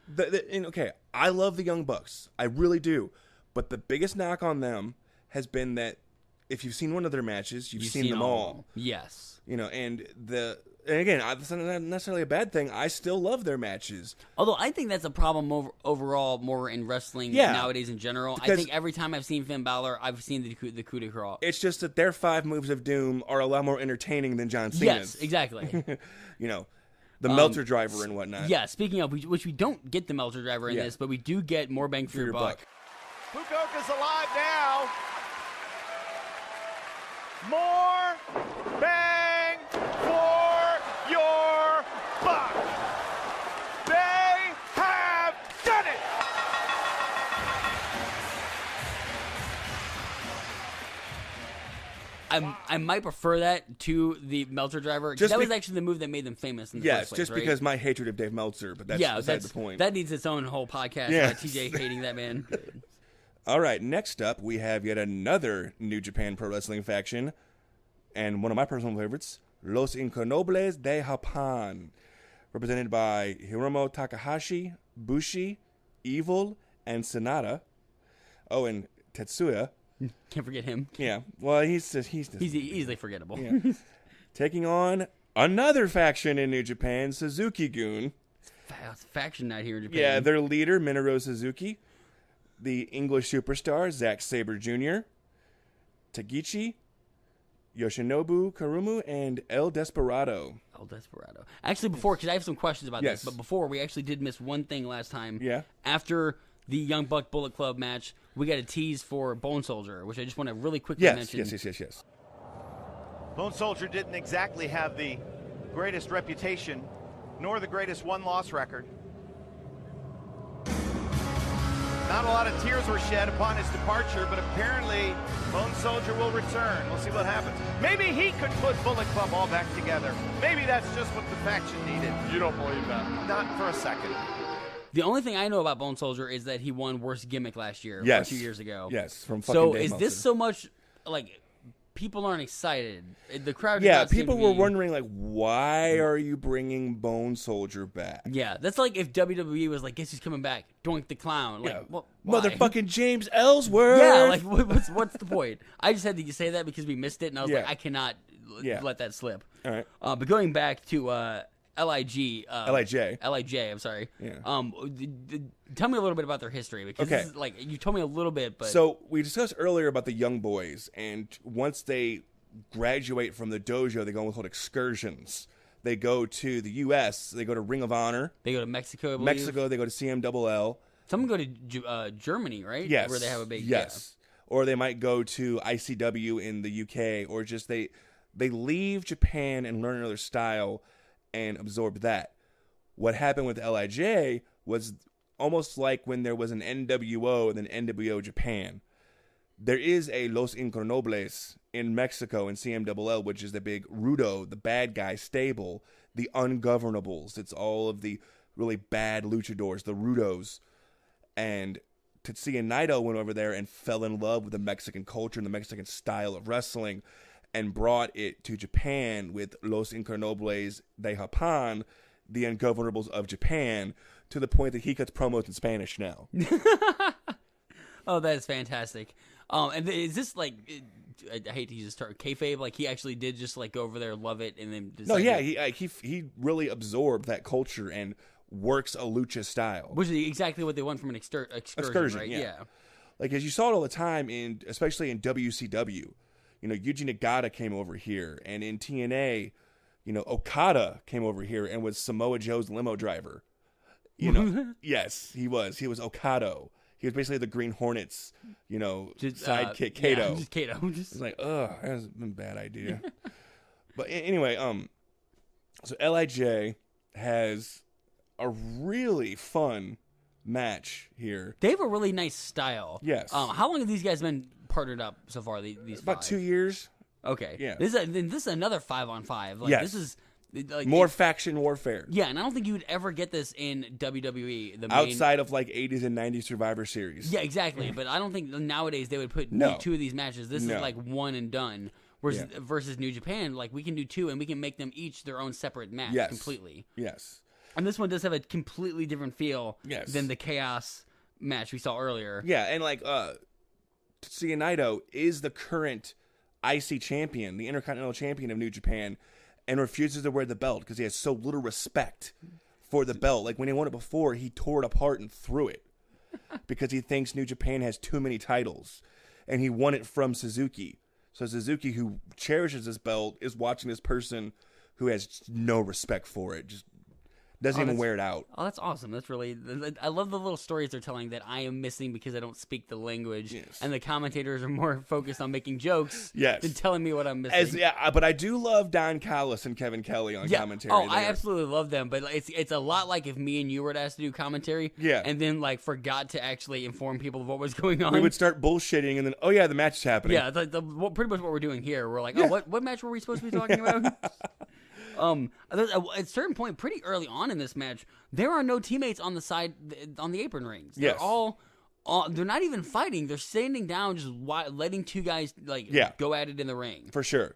I love the Young Bucks. I really do. But the biggest knock on them has been that if you've seen one of their matches, you've seen them all. Yes. And again, that's not necessarily a bad thing. I still love their matches. Although I think that's a problem overall more in wrestling nowadays in general. I think every time I've seen Finn Balor, I've seen the coup de grace. It's just that their 5 moves of doom are a lot more entertaining than John Cena's. Yes, exactly. The Melter driver and whatnot. Yeah, speaking of, which we don't get the Melter driver in this, but we do get more bang for your buck. Fukuoka's alive now. More bang for your buck. They have done it. I might prefer that to the Melter driver. That was actually the move that made them famous in the first place, just right? because my hatred of Dave Meltzer, but that's beside the point. That needs its own whole podcast about TJ hating that man. All right, next up, we have yet another New Japan Pro Wrestling faction, and one of my personal favorites, Los Ingobernables de Japon, represented by Hiromu Takahashi, Bushi, Evil, and Sonata. Oh, and Tetsuya. Can't forget him. Yeah, well, he's easily forgettable. Yeah. Taking on another faction in New Japan, Suzuki-gun. It's faction night here in Japan. Yeah, their leader, Minoru Suzuki. The English superstar, Zack Sabre Jr., Tagichi, Yoshinobu Karumu, and El Desperado. Actually, before, because I have some questions about this, but before, we actually did miss one thing last time. Yeah. After the Young Buck Bullet Club match, we got a tease for Bone Soldier, which I just want to really quickly mention. Yes. Bone Soldier didn't exactly have the greatest reputation, nor the greatest one-loss record. Not a lot of tears were shed upon his departure, but apparently Bone Soldier will return. We'll see what happens. Maybe he could put Bullet Club all back together. Maybe that's just what the faction needed. You don't believe that? Not for a second. The only thing I know about Bone Soldier is that he won Worst Gimmick last year, or 2 years ago. Yes, from fucking So Dave is Meltzer. this so much, like, people aren't excited? The crowd people were wondering, like, why are you bringing Bone Soldier back? Yeah, that's like if WWE was like, guess who's coming back? Doink the Clown. Like, why? Motherfucking James Ellsworth. Yeah, like, what's the point? I just had to say that because we missed it, and I was like, I cannot let that slip. All right. But going back to LIJ. I'm sorry. Yeah. Tell me a little bit about their history, because this is, like, you told me a little bit, but so we discussed earlier about the young boys, and once they graduate from the dojo, they go on what's called excursions. They go to the U.S. They go to Ring of Honor. They go to Mexico. I believe. Mexico. They go to CMLL. Some go to Germany, right? Yes. Where they have a big Or they might go to ICW in the UK, or just they leave Japan and learn another style and absorb that. What happened with LIJ was almost like when there was an NWO and then NWO Japan. There is a Los Ingobernables in Mexico and CMLL, which is the big Rudo, the bad guy stable, the Ungovernables. It's all of the really bad luchadors, the Rudos. And Tetsuya Naito went over there and fell in love with the Mexican culture and the Mexican style of wrestling, and brought it to Japan with Los Ingobernables de Japón, the Ungovernables of Japan, to the point that he cuts promos in Spanish now. Oh, that is fantastic. And is this like, I hate to use this term, kayfabe? Like, he actually did just like go over there, love it, and then he really absorbed that culture and works a lucha style, which is exactly what they want from an excursion, right? Yeah. Like, as you saw it all the time especially in WCW. You know, Yuji Nagata came over here, and in TNA, you know, Okada came over here and was Samoa Joe's limo driver. You know, yes, he was. He was Okado. He was basically the Green Hornets, you know, sidekick Kato. Yeah, just Kato. It's like, that's been a bad idea. But anyway, so LIJ has a really fun match here. They have a really nice style. Yes. How long have these guys been partnered up so far? These about 2 years. Okay. Yeah. This is another 5-on-5. Like, yes. This is like more faction warfare. Yeah, and I don't think you would ever get this in WWE. Outside of like 80s and 90s Survivor Series. Yeah, exactly. But I don't think nowadays they would put two of these matches. This is like one and done. Whereas versus New Japan, like, we can do two and we can make them each their own separate match completely. Yes. And this one does have a completely different feel than the Chaos match we saw earlier. Yeah, and like Tetsuya Naito is the current IC champion, the Intercontinental Champion of New Japan, and refuses to wear the belt because he has so little respect for the belt. Like, when he won it before, he tore it apart and threw it because he thinks New Japan has too many titles, and he won it from Suzuki. So Suzuki, who cherishes this belt, is watching this person who has no respect for it just Doesn't even wear it out. Oh, that's awesome. That's really... I love the little stories they're telling that I am missing because I don't speak the language. Yes. And the commentators are more focused on making jokes yes. than telling me what I'm missing. But I do love Don Callis and Kevin Kelly on commentary. Oh, I absolutely love them. But it's a lot like if me and you were to ask to do commentary and then like forgot to actually inform people of what was going on. We would start bullshitting and then, oh yeah, the match is happening. Yeah, pretty much what we're doing here. We're like, what match were we supposed to be talking about? At a certain point, pretty early on in this match, there are no teammates on the side on the apron rings. They're all they're not even fighting. They're standing down, just letting two guys go at it in the ring. For sure.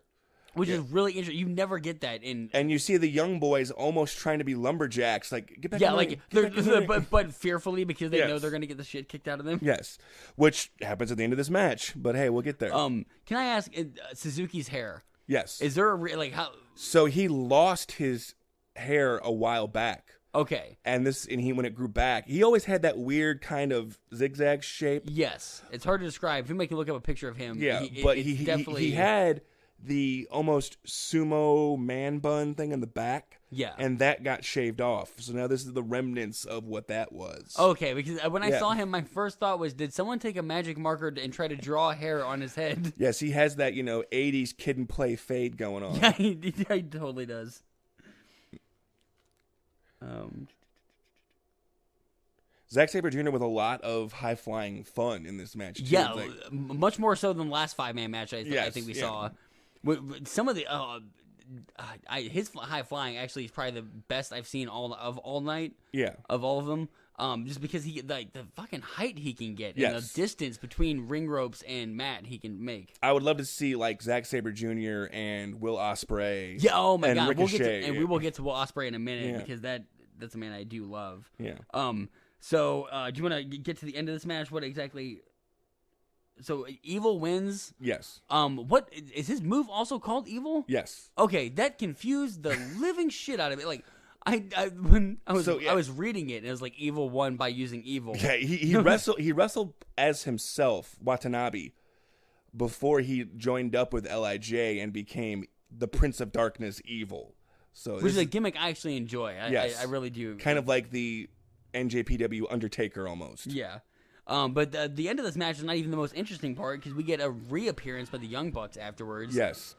Which is really interesting. You never get that in. And you see the young boys almost trying to be lumberjacks, like get back. Yeah, like but fearfully because they know they're going to get the shit kicked out of them. Yes, which happens at the end of this match. But hey, we'll get there. Can I ask Suzuki's hair? Yes. Is there a how? So he lost his hair a while back. Okay. And when it grew back, he always had that weird kind of zigzag shape. Yes, it's hard to describe. If you make you look up a picture of him, he had the almost sumo man bun thing in the back. Yeah. And that got shaved off. So now this is the remnants of what that was. Okay, because when I saw him, my first thought was, did someone take a magic marker and try to draw hair on his head? Yes, he has that, 80s kid and play fade going on. Yeah, he totally does. Zack Sabre Jr. with a lot of high-flying fun in this match. Too. Yeah, much more so than the last 5-man match I think we saw. Some of the his high flying actually is probably the best I've seen all night. Yeah, of all of them. Just because he the fucking height he can get and the distance between ring ropes and mat he can make. I would love to see like Zack Sabre Jr. and Will Ospreay. Yeah, oh my god, Ricochet. we will get to Will Ospreay in a minute because that's a man I do love. Yeah. So do you want to get to the end of this match? What exactly? So Evil wins. Yes. What is his move also called Evil? Yes. Okay, that confused the living shit out of me. Like when I was reading it, and it was like Evil won by using Evil. Yeah, he wrestled as himself, Watanabe, before he joined up with Lij and became the Prince of Darkness Evil. So which is a gimmick I actually enjoy. I really do. Kind of like the NJPW Undertaker almost. Yeah. But the end of this match is not even the most interesting part because we get a reappearance by the Young Bucks afterwards. Yes.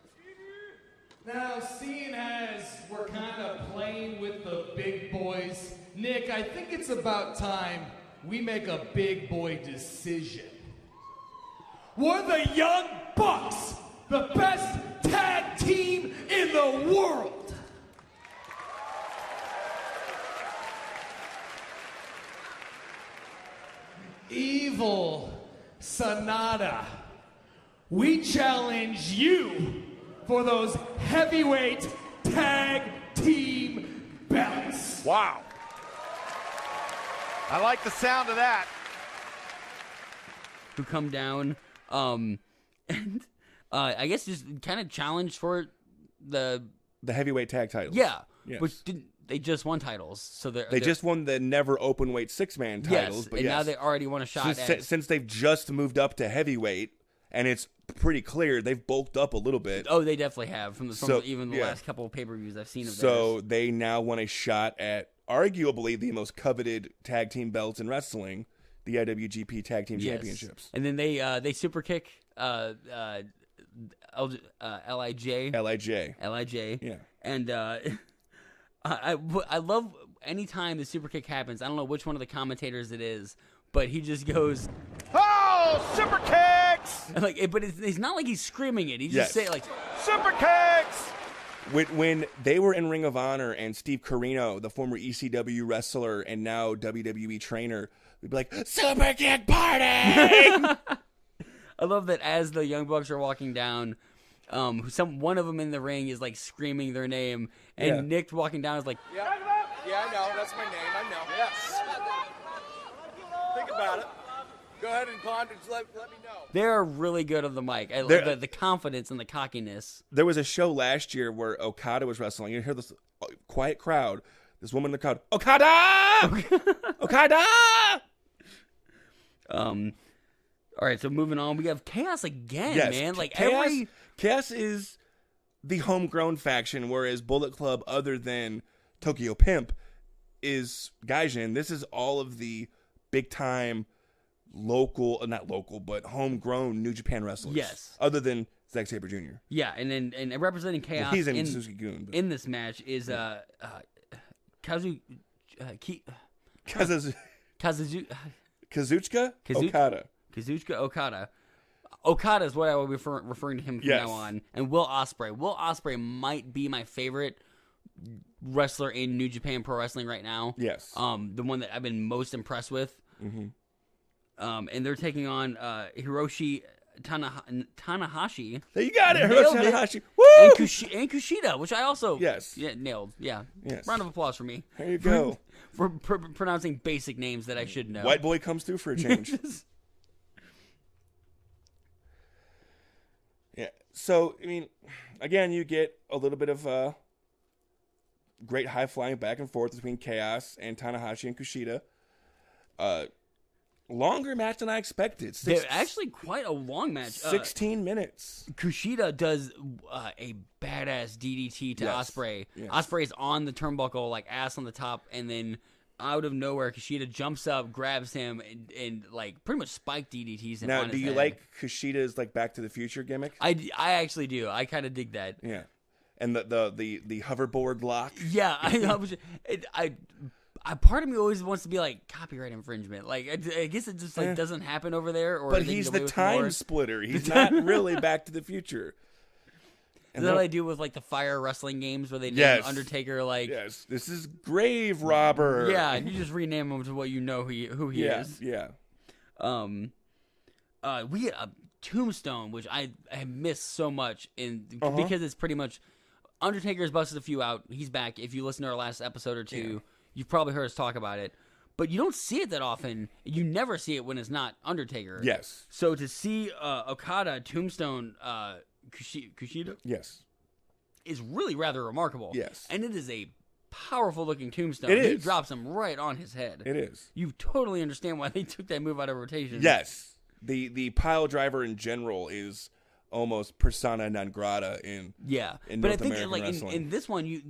Now, seeing as we're kind of playing with the big boys, Nick, I think it's about time we make a big boy decision. We're the Young Bucks, the best tag team in the world. Evil Sonata, we challenge you for those heavyweight tag team belts. Wow. I like the sound of that. Who come down, and I guess just kind of challenge for the heavyweight tag titles. Yeah, yes. Which they just won titles, so they just won the never open weight 6-man titles. Yes, but now they already won a shot since they've just moved up to heavyweight, and it's pretty clear they've bulked up a little bit. Oh, they definitely have from even the last couple of pay-per-views I've seen of theirs. So they now won a shot at arguably the most coveted tag team belts in wrestling, the IWGP Tag Team Championships. And then they super kick Lij. Yeah. And I love anytime the super kick happens. I don't know which one of the commentators it is, but he just goes, "Oh, super kicks!" But it's not like he's screaming it. He just say like, "Super kicks!" When they were in Ring of Honor and Steve Corino, the former ECW wrestler and now WWE trainer, would be like, "Super kick party!" I love that as the Young Bucks are walking down, one of them in the ring is like screaming their name, and Nick walking down is like, "Yeah, I know. That's my name. I know. Yes. Think about it. Go ahead and ponder. Let me know." They're really good on the mic. I love the confidence and the cockiness. There was a show last year where Okada was wrestling. You hear this quiet crowd. This woman in the crowd, Okada! Okada! All right, so moving on, we have Chaos again, man. Like Chaos is the homegrown faction, whereas Bullet Club, other than Tokyo Pimp, is Gaijin. This is all of the big time local, not local, but homegrown New Japan wrestlers. Yes. Other than Zack Sabre Jr. Yeah, and representing Chaos Well, he's in Suzuki-gun, but... in this match is Kazuchika Okada. Okada is what I will be referring to him from now on. And Will Ospreay. Will Ospreay might be my favorite wrestler in New Japan Pro Wrestling right now. Yes. The one that I've been most impressed with. Mm-hmm. And they're taking on Hiroshi Tanahashi. You got it, Hiroshi Tanahashi. Woo! And Kushida, which I also nailed. Yeah. Yes. Round of applause for me. There you go. For pronouncing basic names that I should know. White boy comes through for a change. Yeah. So, I mean, again, you get a little bit of great high flying back and forth between Chaos and Tanahashi and Kushida. Longer match than I expected. Actually quite a long match. 16 minutes. Kushida does a badass DDT to Ospreay. Yes. Ospreay's on the turnbuckle, like ass on the top, and then out of nowhere, Kushida jumps up, grabs him, and like pretty much spike DDTs him. Now, on do his you head. like Kushida's like Back to the Future gimmick? I actually do. I kind of dig that. Yeah, and the hoverboard lock. Yeah, part of me always wants to be like copyright infringement. Like I guess it just like doesn't happen over there. Or but he's the time splitter. He's not really Back to the Future. And that's what I do with like the fire wrestling games where they name Undertaker like this is Grave Robber. Yeah, and you just rename him to what you know who he is. Yeah. We get a Tombstone, which I missed so much because it's pretty much Undertaker's busted a few out. He's back. If you listen to our last episode or two, you've probably heard us talk about it. But you don't see it that often. You never see it when it's not Undertaker. Yes. So to see Okada Tombstone Kushida is really rather remarkable. Yes. And it is a powerful looking tombstone. It is. He drops him right on his head. It is. You totally understand why they took that move out of rotation. Yes. The pile driver in general is almost persona non grata in North American wrestling. In this one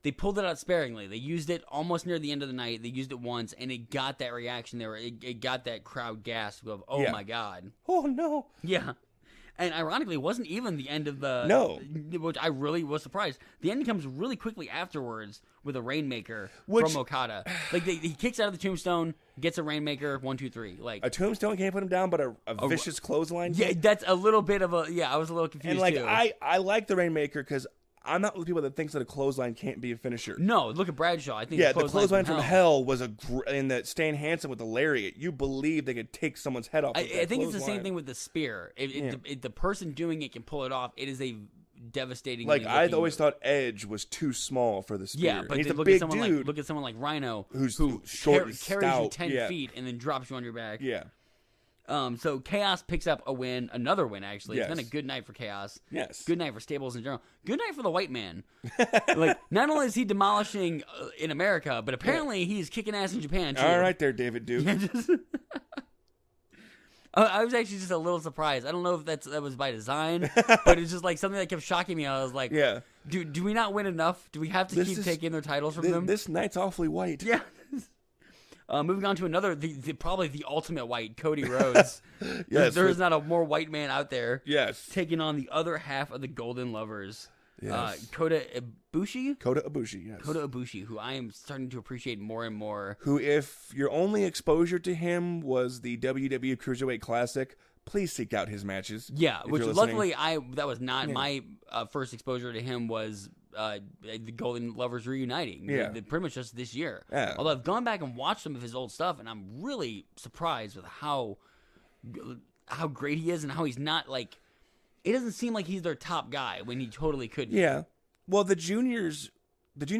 they pulled it out sparingly. They used it almost near the end of the night. They used it once, and it got that reaction there. It got that crowd gasp of, oh my God. Oh, no. Yeah. And ironically, it wasn't even the end of the... No. Which I really was surprised. The ending comes really quickly afterwards with a Rainmaker from Okada. Like, he kicks out of the tombstone, gets a Rainmaker, 1, 2, 3. Like a tombstone can't put him down, but a vicious clothesline? Yeah, that's a little bit of a... Yeah, I was a little confused, and, like, too. I like the Rainmaker because I'm not one of the people that thinks that a clothesline can't be a finisher. No, look at Bradshaw. I think the clothesline from hell was in that Stan Hansen with the lariat. You believe they could take someone's head off. I think it's the same thing with the spear. If the person doing it can pull it off, it is a devastating. Like I always thought, Edge was too small for the spear. Yeah, but he's a look big at someone dude. Look at someone like Rhino, who short and carries stout. you 10 feet and then drops you on your back. Yeah. So Chaos picks up another win, actually. Yes. It's been a good night for Chaos. Yes. Good night for stables in general. Good night for the white man. Like, not only is he demolishing in America, but apparently he's kicking ass in Japan, too. All right there, David Duke. I was actually just a little surprised. I don't know if that was by design, but it's just like something that kept shocking me. I was like, do we not win enough? Do we have to keep taking their titles from them? This night's awfully white. Yeah. Moving on to another, probably the ultimate white, Cody Rhodes. Yes, there is not a more white man out there. Yes, taking on the other half of the Golden Lovers. Yes. Kota Ibushi. Kota Ibushi. Yes. Kota Ibushi, who I am starting to appreciate more and more. Who, if your only exposure to him was the WWE Cruiserweight Classic, please seek out his matches. Yeah, which luckily that was not my first exposure to him. Was the Golden Lovers reuniting. Pretty much just this year. Yeah. Although I've gone back and watched some of his old stuff, and I'm really surprised with how great he is and how he's not like. It doesn't seem like he's their top guy when he totally could be. Yeah. Well, the junior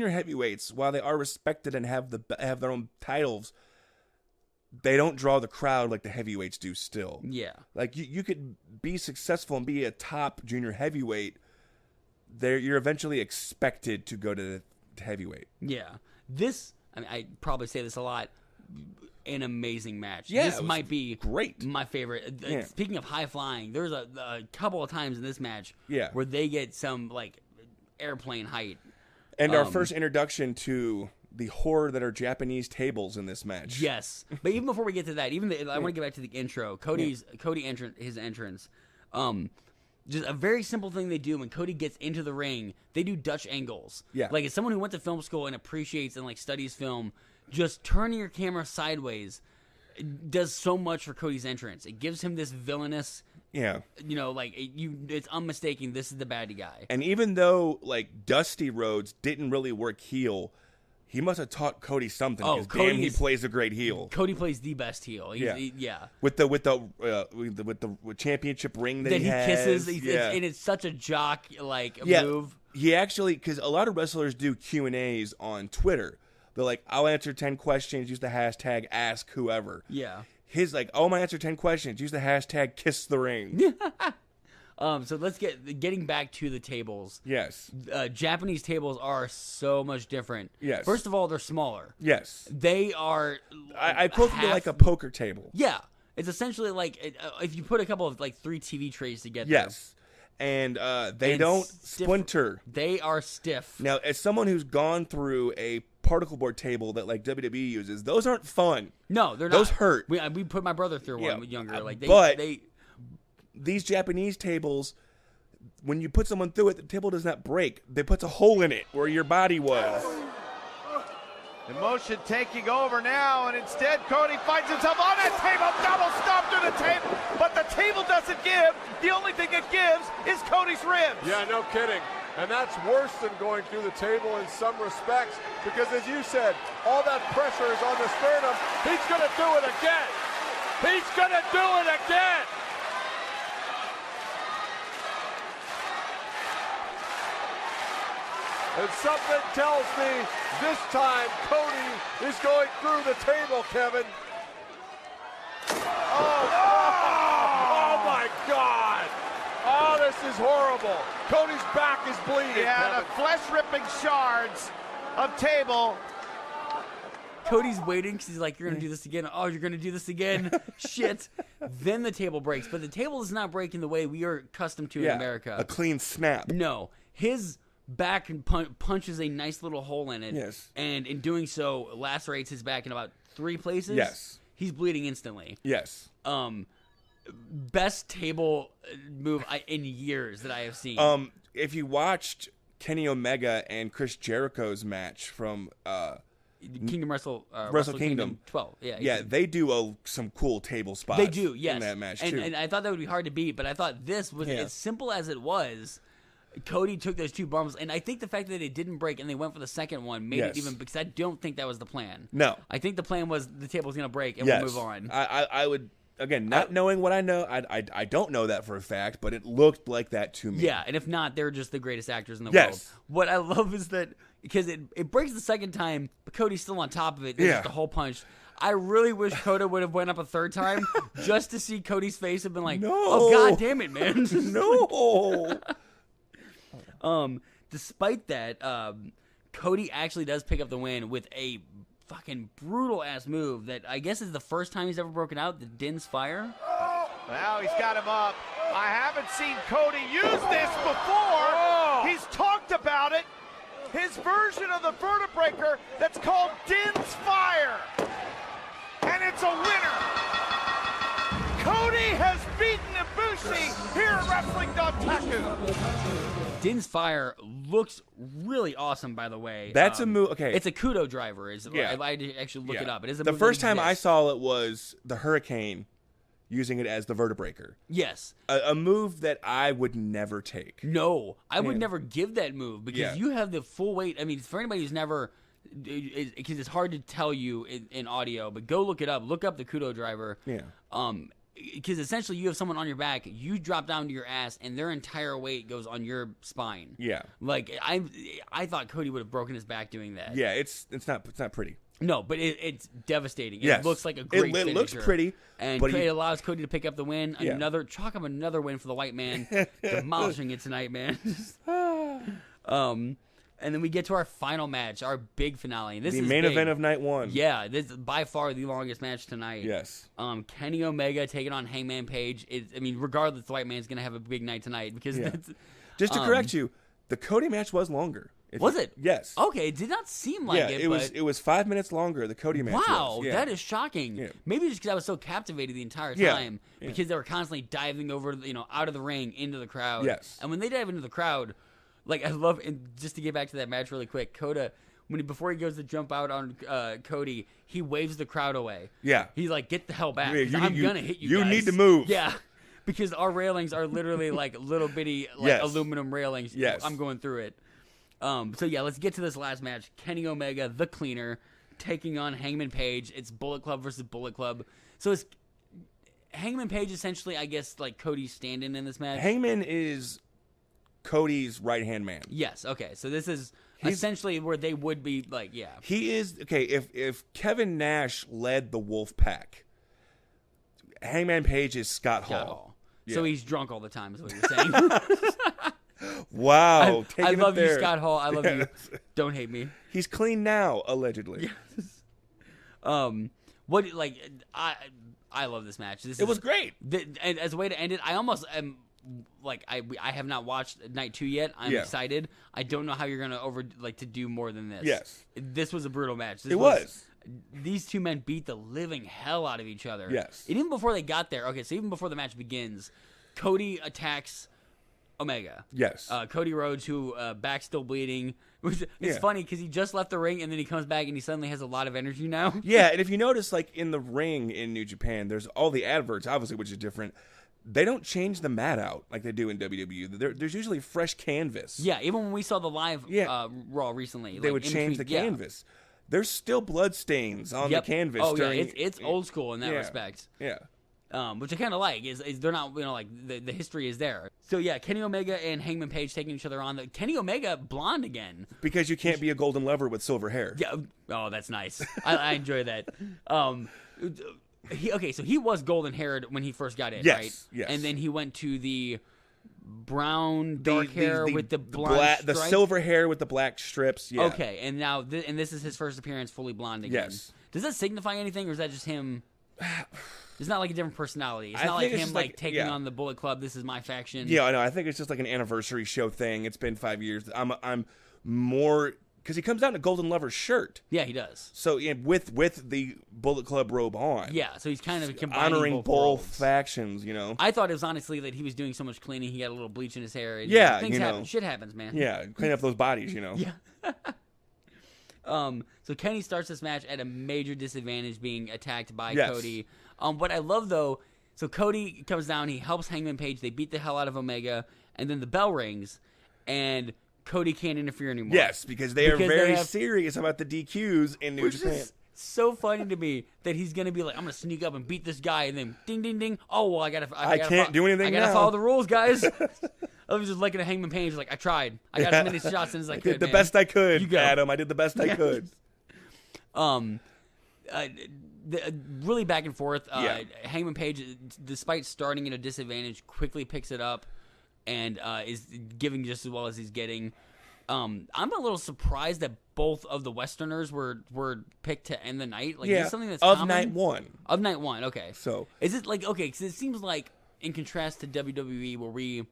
heavyweights, while they are respected and have their own titles, they don't draw the crowd like the heavyweights do still. Yeah. Like you could be successful and be a top junior heavyweight. You're eventually expected to go to the heavyweight. Yeah. I probably say this a lot. An amazing match. Yeah, this might be great. My favorite. Speaking of high flying, there's a couple of times in this match where they get some like airplane height. And our first introduction to horror that are Japanese tables in this match. Yes, but even before we get to that, I want to get back to the intro. Cody his entrance. Just a very simple thing they do when Cody gets into the ring. They do Dutch angles. Yeah. Like as someone who went to film school and appreciates and like studies film, just turning your camera sideways does so much for Cody's entrance. It gives him this villainous. Yeah. It's unmistaking. This is the baddie guy. And even though like Dusty Rhodes didn't really work heel, he must have taught Cody something. Because damn, he plays a great heel. Cody plays the best heel. Yeah. With the championship ring that he has. Kisses. And it's such a jock move. He actually, because a lot of wrestlers do Q&As on Twitter. They're like, I'll answer 10 questions. Use the hashtag ask whoever. Yeah. His like, oh, my answer 10 questions. Use the hashtag kiss the ring. So let's getting back to the tables. Yes. Japanese tables are so much different. Yes. First of all, they're smaller. Yes. They are. I quote them like a poker table. Yeah. It's essentially like if you put a couple of like 3 TV trays together. Yes. And they don't splinter. They are stiff. Now, as someone who's gone through a particle board table that like WWE uses, those aren't fun. No, they're not. Those hurt. We put my brother through one younger. These Japanese tables, when you put someone through it, the table does not break. They put a hole in it where your body was. Emotion taking over now, and instead Cody finds himself on that table, double stomp through the table, but the table doesn't give. The only thing it gives is Cody's ribs. Yeah, no kidding. And that's worse than going through the table in some respects, because as you said, all that pressure is on the sternum. He's going to do it again. He's going to do it again. And something tells me this time Cody is going through the table, Kevin. Oh my God. Oh, this is horrible. Cody's back is bleeding. Yeah, Kevin. the flesh-ripping shards of table. Cody's waiting because he's like, you're going to do this again. Oh, you're going to do this again. Shit. Then the table breaks. But the table does not break in the way we are accustomed to in America. A clean snap. No. His back punches a nice little hole in it. Yes. And in doing so, lacerates his back in about 3 places. Yes. He's bleeding instantly. Yes. Best table move in years that I have seen. If you watched Kenny Omega and Chris Jericho's match from Wrestle Kingdom 12. Yeah, they do some cool table spots. They do, yes. In that match too. And I thought that would be hard to beat, but I thought this was as simple as it was. Cody took those 2 bumps, and I think the fact that it didn't break and they went for the second one made it even, because I don't think that was the plan. No. I think the plan was the table's going to break and we'll move on. I would, again, not knowing what I know, I don't know that for a fact, but it looked like that to me. Yeah, and if not, they're just the greatest actors in the world. What I love is that, because it breaks the second time, but Cody's still on top of it. There's just a whole punch. I really wish Kota would have went up a third time just to see Cody's face and been like, no. Oh, God damn it, man. No. Despite that, Cody actually does pick up the win with a fucking brutal ass move that I guess is the first time he's ever broken out, the Din's Fire. Now he's got him up. I haven't seen Cody use this before. He's talked about it. His version of the vertebreaker that's called Din's Fire. And it's a winner. Cody has beaten Ibushi here at Wrestling Dontaku. Din's Fire looks really awesome, by the way. That's a move. Okay, it's a kudo driver. I actually look it up. It is a the move first that time I exists. saw it was the Hurricane using it as the vertebreaker. Yes, a move that I would never take. No, I would never give that move because you have the full weight. I mean, for anybody who's never, because it's hard to tell you in audio, but go look it up. Look up the kudo driver. Yeah. Because essentially you have someone on your back, you drop down to your ass, and their entire weight goes on your spine. Yeah. Like I thought Cody would have broken his back doing that. Yeah, it's not pretty. No, but it's devastating. Yes. It looks like a great It looks finisher. pretty, and but it allows Cody to pick up the win. Chalk up another win for the white man, demolishing it tonight, man. And then we get to our final match, our big finale. This the is main big. event of night 1. Yeah, this is by far the longest match tonight. Yes. Kenny Omega taking on Hangman Page. Regardless, the white man's going to have a big night tonight because just to correct you, the Cody match was longer. Was it? Yes. Okay, it did not seem like it. It was 5 minutes longer. The Cody match. Wow, that is shocking. Yeah. Maybe just because I was so captivated the entire time because they were constantly diving over, out of the ring into the crowd. Yes. And when they dive into the crowd, like I love, and just to get back to that match really quick, Kota, before he goes to jump out on Cody, he waves the crowd away. Yeah. He's like, "Get the hell back! Yeah, I'm gonna hit you. You guys." need to move. Yeah. Because our railings are literally like little bitty aluminum railings. Yes. I'm going through it. So yeah, let's get to this last match. Kenny Omega, the Cleaner, taking on Hangman Page. It's Bullet Club versus Bullet Club. So it's Hangman Page essentially, I guess, like Cody's stand-in in this match. Hangman is Cody's right-hand man. Yes. Okay. So this is essentially where they would be like, yeah. He is okay. If Kevin Nash led the Wolf Pack, Hangman Page is Scott Hall. Yeah. So he's drunk all the time, is what you're saying. Wow. I love you, Scott Hall. I love you. Don't hate me. He's clean now, allegedly. What like I love this match. It was great. And as a way to end it, I almost am like I have not watched Night 2 yet. I'm excited. I don't know how you're gonna to do more than this. Yes. This was a brutal match. It was. These two men beat the living hell out of each other. Yes. And even before they got there, so even before the match begins, Cody attacks Omega. Yes. Cody Rhodes, who back still bleeding. It's funny because he just left the ring and then he comes back and he suddenly has a lot of energy now. Yeah, and if you notice, like in the ring in New Japan, there's all the adverts, obviously, which is different. They don't change the mat out like they do in WWE. There's usually fresh canvas. Yeah, even when we saw the live Raw recently, they would change the canvas. There's still blood stains on the canvas. Oh yeah, it's old school in that respect. Yeah. Which I kind of like is they're not the history is there. So yeah, Kenny Omega and Hangman Page taking each other on. Kenny Omega blonde again because you can't be a golden lover with silver hair. Yeah. Oh, that's nice. I enjoy that. So he was golden haired when he first got in, right? Yes. And then he went to the brown dark hair with the blonde the silver hair with the black strips. Yeah. Okay, and now this is his first appearance fully blonde again. Yes. Does that signify anything, or is that just him? It's not like a different personality. It's not like him taking on the Bullet Club. This is my faction. Yeah, I know. I think it's just like an anniversary show thing. It's been 5 years. I'm more because he comes out in a Golden Lover shirt. Yeah, he does. So with the Bullet Club robe on. Yeah, so he's kind of combining honoring both factions. I thought it was honestly that he was doing so much cleaning, he got a little bleach in his hair. And, things happen. Shit happens, man. Yeah, clean up those bodies. Yeah. So Kenny starts this match at a major disadvantage, being attacked by Cody. What I love though, so Cody comes down, he helps Hangman Page, they beat the hell out of Omega, and then the bell rings, and Cody can't interfere anymore. Yes, because they are very serious about the DQs in New Japan. Is so funny to me that he's gonna be like, I'm gonna sneak up and beat this guy, and then ding ding ding. Oh well, I can't do anything. I gotta follow the rules, guys. I was just looking at Hangman Page like I tried. I got as many shots in as I could. Did the best I could, Adam. I did the best I could. Really back and forth. Hangman Page, despite starting at a disadvantage, quickly picks it up and is giving just as well as he's getting. I'm a little surprised that both of the Westerners were picked to end the night. Is this something that's common? Night one. Of night one, okay. So is it because it seems like in contrast to WWE where we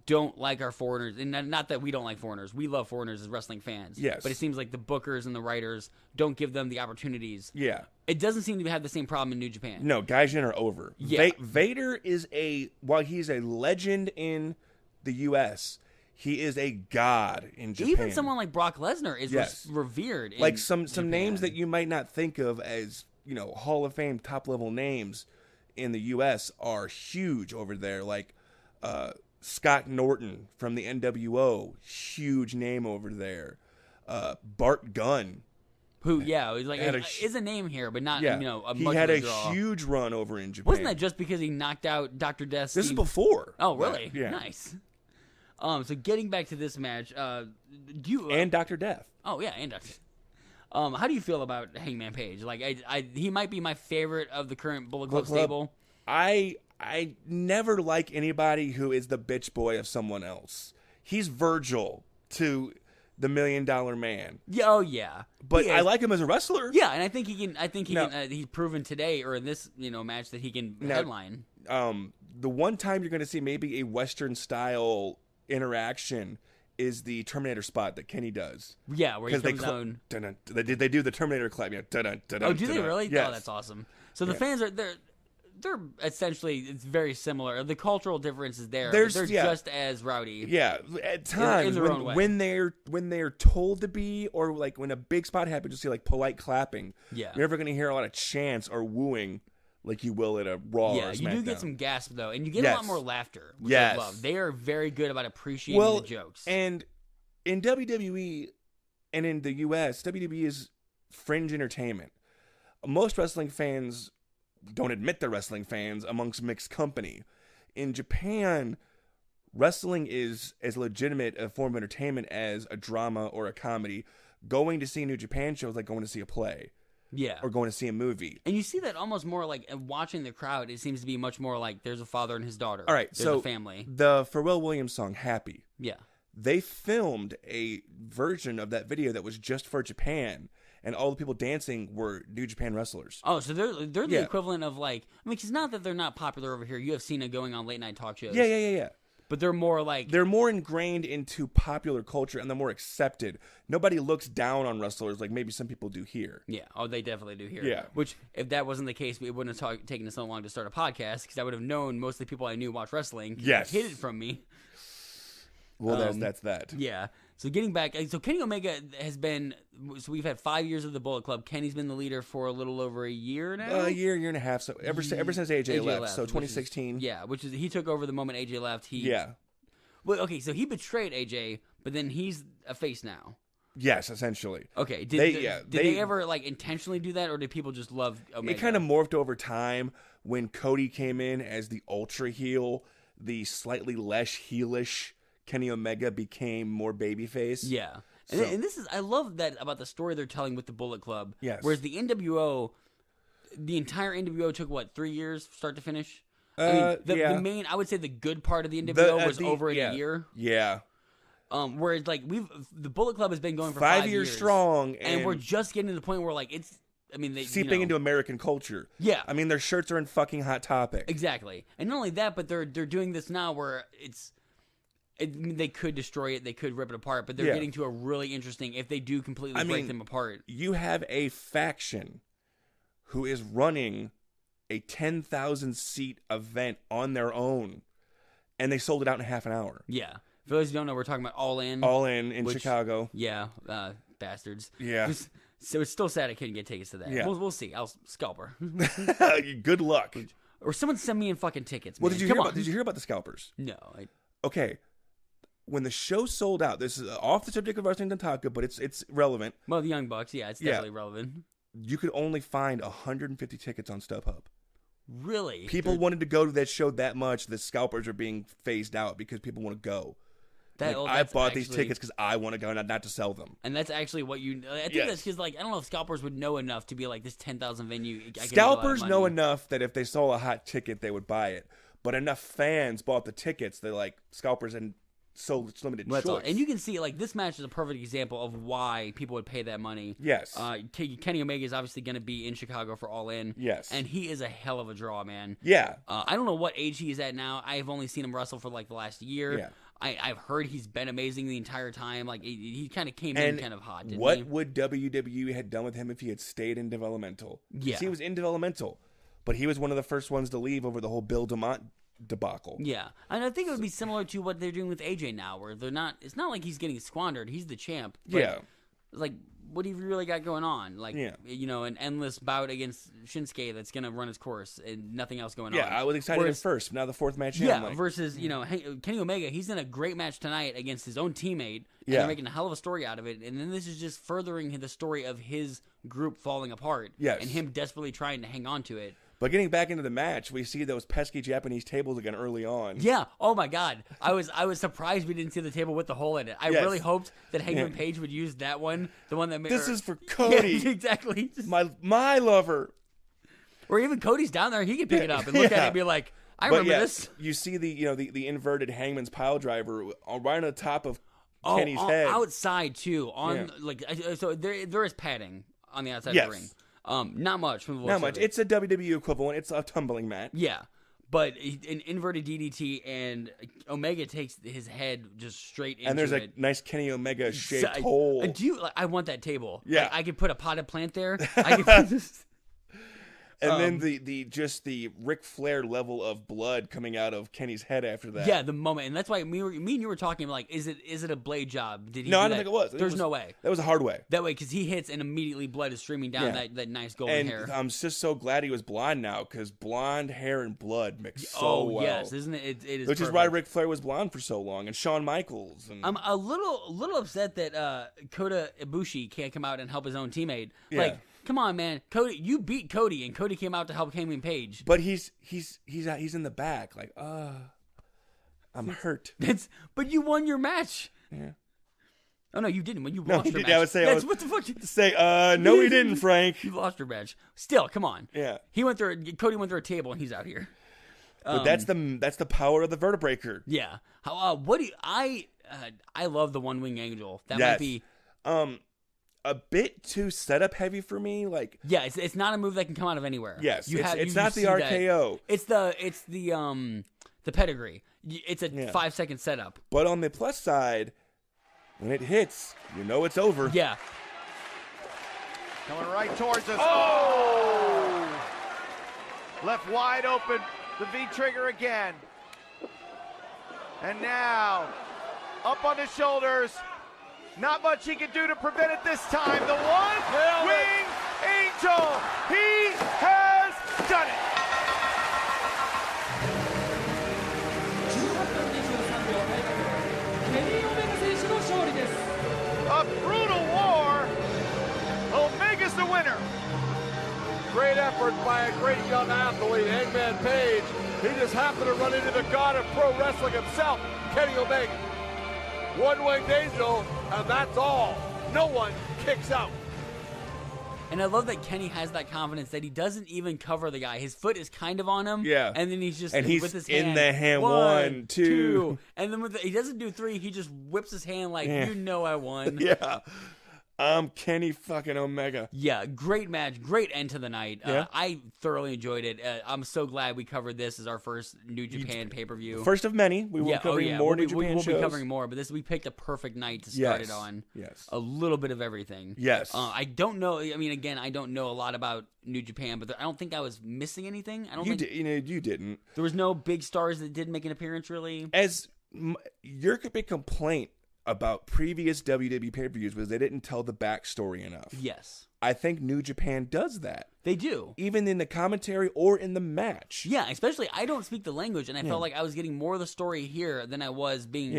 don't like our foreigners, and not that we don't like foreigners, we love foreigners as wrestling fans. Yes. But it seems like the bookers and the writers don't give them the opportunities. Yeah. It doesn't seem to have the same problem in New Japan. No, Gaijin are over. Yeah. Vader is while he's a legend in the U.S., he is a god in Japan. Even someone like Brock Lesnar is revered in like some Japan. names that you might not think of as, Hall of Fame top level names in the U.S. are huge over there. Like, Scott Norton from the NWO, huge name over there. Bart Gunn, who is a name here, but not he had a huge run over in Japan. Wasn't that just because he knocked out Dr. Death? This is before. Oh, really? Yeah. Nice. So getting back to this match, and Dr. Death. Oh yeah, and Dr. How do you feel about Hangman Page? Like, he might be my favorite of the current Bullet Club stable. I never like anybody who is the bitch boy of someone else. He's Virgil to the $1 Million Man. Yeah, oh yeah. But I like him as a wrestler. Yeah, and I think he can. He's proven today or in this match that he can headline. The one time you're going to see maybe a Western style interaction is the Terminator spot that Kenny does. Yeah, where he comes down. They do the Terminator clap. Yeah. Oh, do they really? Yes. Oh, that's awesome. So the fans are they're essentially, it's very similar. The cultural difference is there. They're just as rowdy. Yeah, at times in their own way. when they're told to be, or like when a big spot happens, you'll see like polite clapping. Yeah, you're never going to hear a lot of chants or wooing like you will at a Raw. Yeah, or you do get some gasp though, and you get a lot more laughter. Which I love. They are very good about appreciating the jokes. And in WWE and in the US, WWE is fringe entertainment. Most wrestling fans don't admit they're wrestling fans amongst mixed company. In Japan, wrestling is as legitimate a form of entertainment as a drama or a comedy. Going to see a New Japan show is like going to see a play. Yeah. Or going to see a movie. And you see that almost more like watching the crowd, it seems to be much more like there's a father and his daughter. All right, there's a family. The Pharrell Williams song, Happy. Yeah. They filmed a version of that video that was just for Japan. And all the people dancing were New Japan wrestlers. Oh, so they're the equivalent of like, I mean, it's not that they're not popular over here. You have Cena going on late night talk shows. Yeah. But they're more like... They're more ingrained into popular culture, and they're more accepted. Nobody looks down on wrestlers like maybe some people do here. Yeah. Oh, they definitely do here. Yeah. Which, if that wasn't the case, it wouldn't have taken us so long to start a podcast, because I would have known most of the people I knew watch wrestling. Yes. Hid it from me. Well, that's that. Yeah. So getting back, so Kenny Omega has been, so we've had 5 years of the Bullet Club. Kenny's been the leader for a little over a year now? A year and a half. So ever since AJ left, so 2016. Which is, he took over the moment AJ left. Yeah. Well, okay, so he betrayed AJ, but then he's a face now. Yes, essentially. Okay. Did they ever like intentionally do that, or did people just love Omega? It kind of morphed over time when Cody came in as the ultra heel, the slightly less heelish Kenny Omega became more babyface. Yeah. And this is, I love that about the story they're telling with the Bullet Club. Yes. Whereas the NWO, the entire NWO took, 3 years start to finish? The main, I would say the good part of the NWO was over in a year. Yeah. Whereas, the Bullet Club has been going for 5 years strong. And we're just getting to the point where, they seeping into American culture. Yeah. I mean, their shirts are in fucking Hot Topic. Exactly. And not only that, but they're doing this now where they could destroy it, they could rip it apart, but they're getting to a really interesting, if they do completely break them apart. You have a faction who is running a 10,000-seat event on their own, and they sold it out in half an hour. Yeah. For those who don't know, we're talking about All In. All In Chicago. Yeah. Bastards. Yeah. So it's still sad I couldn't get tickets to that. Yeah. We'll see. I'll scalper. Good luck. Or someone send me in fucking tickets, man. Well, did you hear about the scalpers? No. Okay. When the show sold out, this is off the subject of wrestling Dontaku, but it's relevant. Well, the Young Bucks, it's definitely relevant. You could only find 150 tickets on StubHub. Really? People wanted to go to that show that much that scalpers are being phased out because people want to go. I bought these tickets because I want to go, not to sell them. And that's actually what you... I think that's because, I don't know if scalpers would know enough to be like, this 10,000 venue... Scalpers know enough that if they saw a hot ticket, they would buy it. But enough fans bought the tickets, they're like, scalpers and so limited choice. And you can see, this match is a perfect example of why people would pay that money. Yes. Kenny Omega is obviously going to be in Chicago for All In. Yes. And he is a hell of a draw, man. Yeah. I don't know what age he is at now. I've only seen him wrestle for, the last year. Yeah. I've heard he's been amazing the entire time. He kind of came in kind of hot, didn't he? What would WWE have done with him if he had stayed in developmental? Yeah. He was in developmental, but he was one of the first ones to leave over the whole Bill DeMott debacle. Yeah. And I think it would be similar to what they're doing with AJ now, where it's not like he's getting squandered. He's the champ. Yeah. What do you really got going on? An endless bout against Shinsuke that's going to run his course and nothing else going on. Yeah, I was excited at first. Now the fourth match. Versus, Kenny Omega, he's in a great match tonight against his own teammate. And they're making a hell of a story out of it. And then this is just furthering the story of his group falling apart. Yes. And him desperately trying to hang on to it. But getting back into the match, we see those pesky Japanese tables again early on. Yeah. Oh my God. I was surprised we didn't see the table with the hole in it. I really hoped that Hangman Page would use that one, the one that made. This is for Cody. Yeah, exactly. My lover. Or even Cody's down there, he could pick it up and look at it and be like, I remember this. You see the inverted Hangman's pile driver right on the top of Kenny's head. Outside too. So there is padding on the outside of the ring. Not much from the looks Not much. of it. It's a WWE equivalent. It's a tumbling mat. Yeah. but an inverted DDT, and Omega takes his head just straight into it. And there's a nice Kenny Omega shaped hole. I want that table. Yeah. Like, I could put a potted plant there. I could put this. And then the Ric Flair level of blood coming out of Kenny's head after that. Yeah, the moment, and that's why me and you were talking like, is it a blade job? Did he? No, do I don't that? think it was. There's no way. That was a hard way. That way, because he hits and immediately blood is streaming down that nice golden hair. And I'm just so glad he was blonde now, because blonde hair and blood mix so well. Yes, isn't it? It is. Which is why Ric Flair was blonde for so long, and Shawn Michaels. And... I'm a little upset that Kota Ibushi can't come out and help his own teammate. Yeah. Like, come on, man, Cody, you beat Cody, and Cody came out to help Hangman Page. But he's in the back, like, I'm hurt. But you won your match. Yeah. Oh no, you didn't. When you lost your match. I would say, what the fuck? No, he didn't, Frank. You lost your match. Still, come on. Yeah. Cody went through a table, and he's out here. But that's the power of the vertebraker. Yeah. What do you, I love the One Wing Angel. That might be a bit too setup heavy for me. Like, yeah, it's not a move that can come out of anywhere. Yes, it's not the RKO. That. It's the pedigree. It's a 5-second setup. But on the plus side, when it hits, you know it's over. Yeah. Coming right towards us. Oh! Left wide open. The V trigger again. And now, up on his shoulders. Not much he can do to prevent it this time. The One Wing Angel. He has done it. A brutal war. Omega's the winner. Great effort by a great young athlete, Hangman Page. He just happened to run into the god of pro wrestling himself, Kenny Omega. One-winged angel, and that's all. No one kicks out. And I love that Kenny has that confidence that he doesn't even cover the guy. His foot is kind of on him. Yeah. And then he's just he's with his in hand. the hand. 1, 2. And then he doesn't do 3. He just whips his hand like, you know I won. Yeah. I'm Kenny fucking Omega. Yeah, great match, great end to the night. Yeah. I thoroughly enjoyed it. I'm so glad we covered this as our first New Japan pay-per-view. First of many. We will be covering more New Japan shows. We will be covering more, but we picked a perfect night to start it on. Yes. A little bit of everything. Yes. I don't know. I mean, again, I don't know a lot about New Japan, but I don't think I was missing anything. You didn't. There was no big stars that did make an appearance, really. As your big complaint about previous WWE pay-per-views was they didn't tell the backstory enough. Yes. I think New Japan does that. They do. Even in the commentary or in the match. Yeah, especially I don't speak the language, and I felt like I was getting more of the story here than I was being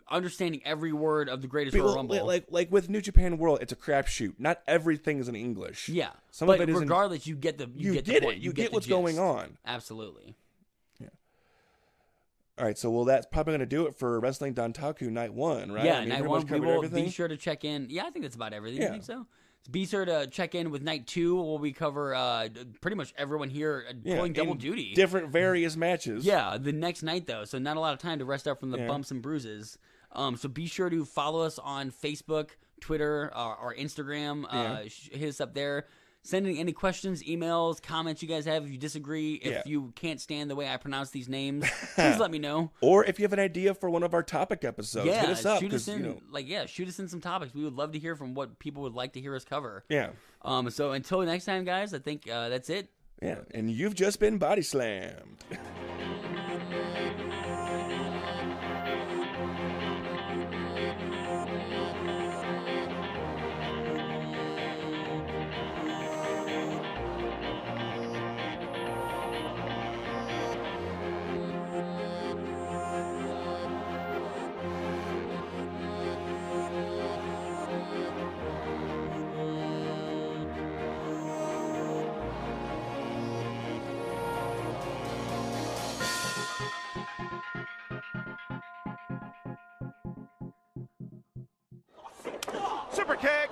understanding every word of the Greatest Royal Rumble. Like with New Japan World, it's a crapshoot. Not everything is in English. Yeah. Some of it is regardless, you get the you get what's going on. Absolutely. All right, so that's probably going to do it for Wrestling Dontaku Night 1, right? Yeah, Night 1, we will be sure to check in. Yeah, I think that's about everything. You think so? Be sure to check in with Night 2, where we cover pretty much everyone here pulling double duty. Different various matches. Yeah, the next night, though, so not a lot of time to rest up from the bumps and bruises. So be sure to follow us on Facebook, Twitter, or Instagram. Hit us up there. Send in any questions, emails, comments you guys have. If you disagree, if you can't stand the way I pronounce these names, please let me know. Or if you have an idea for one of our topic episodes, hit us up. Shoot us in. Shoot us in some topics. We would love to hear from what people would like to hear us cover. Yeah. So until next time, guys, I think that's it. Yeah. And you've just been body slammed. Super kick.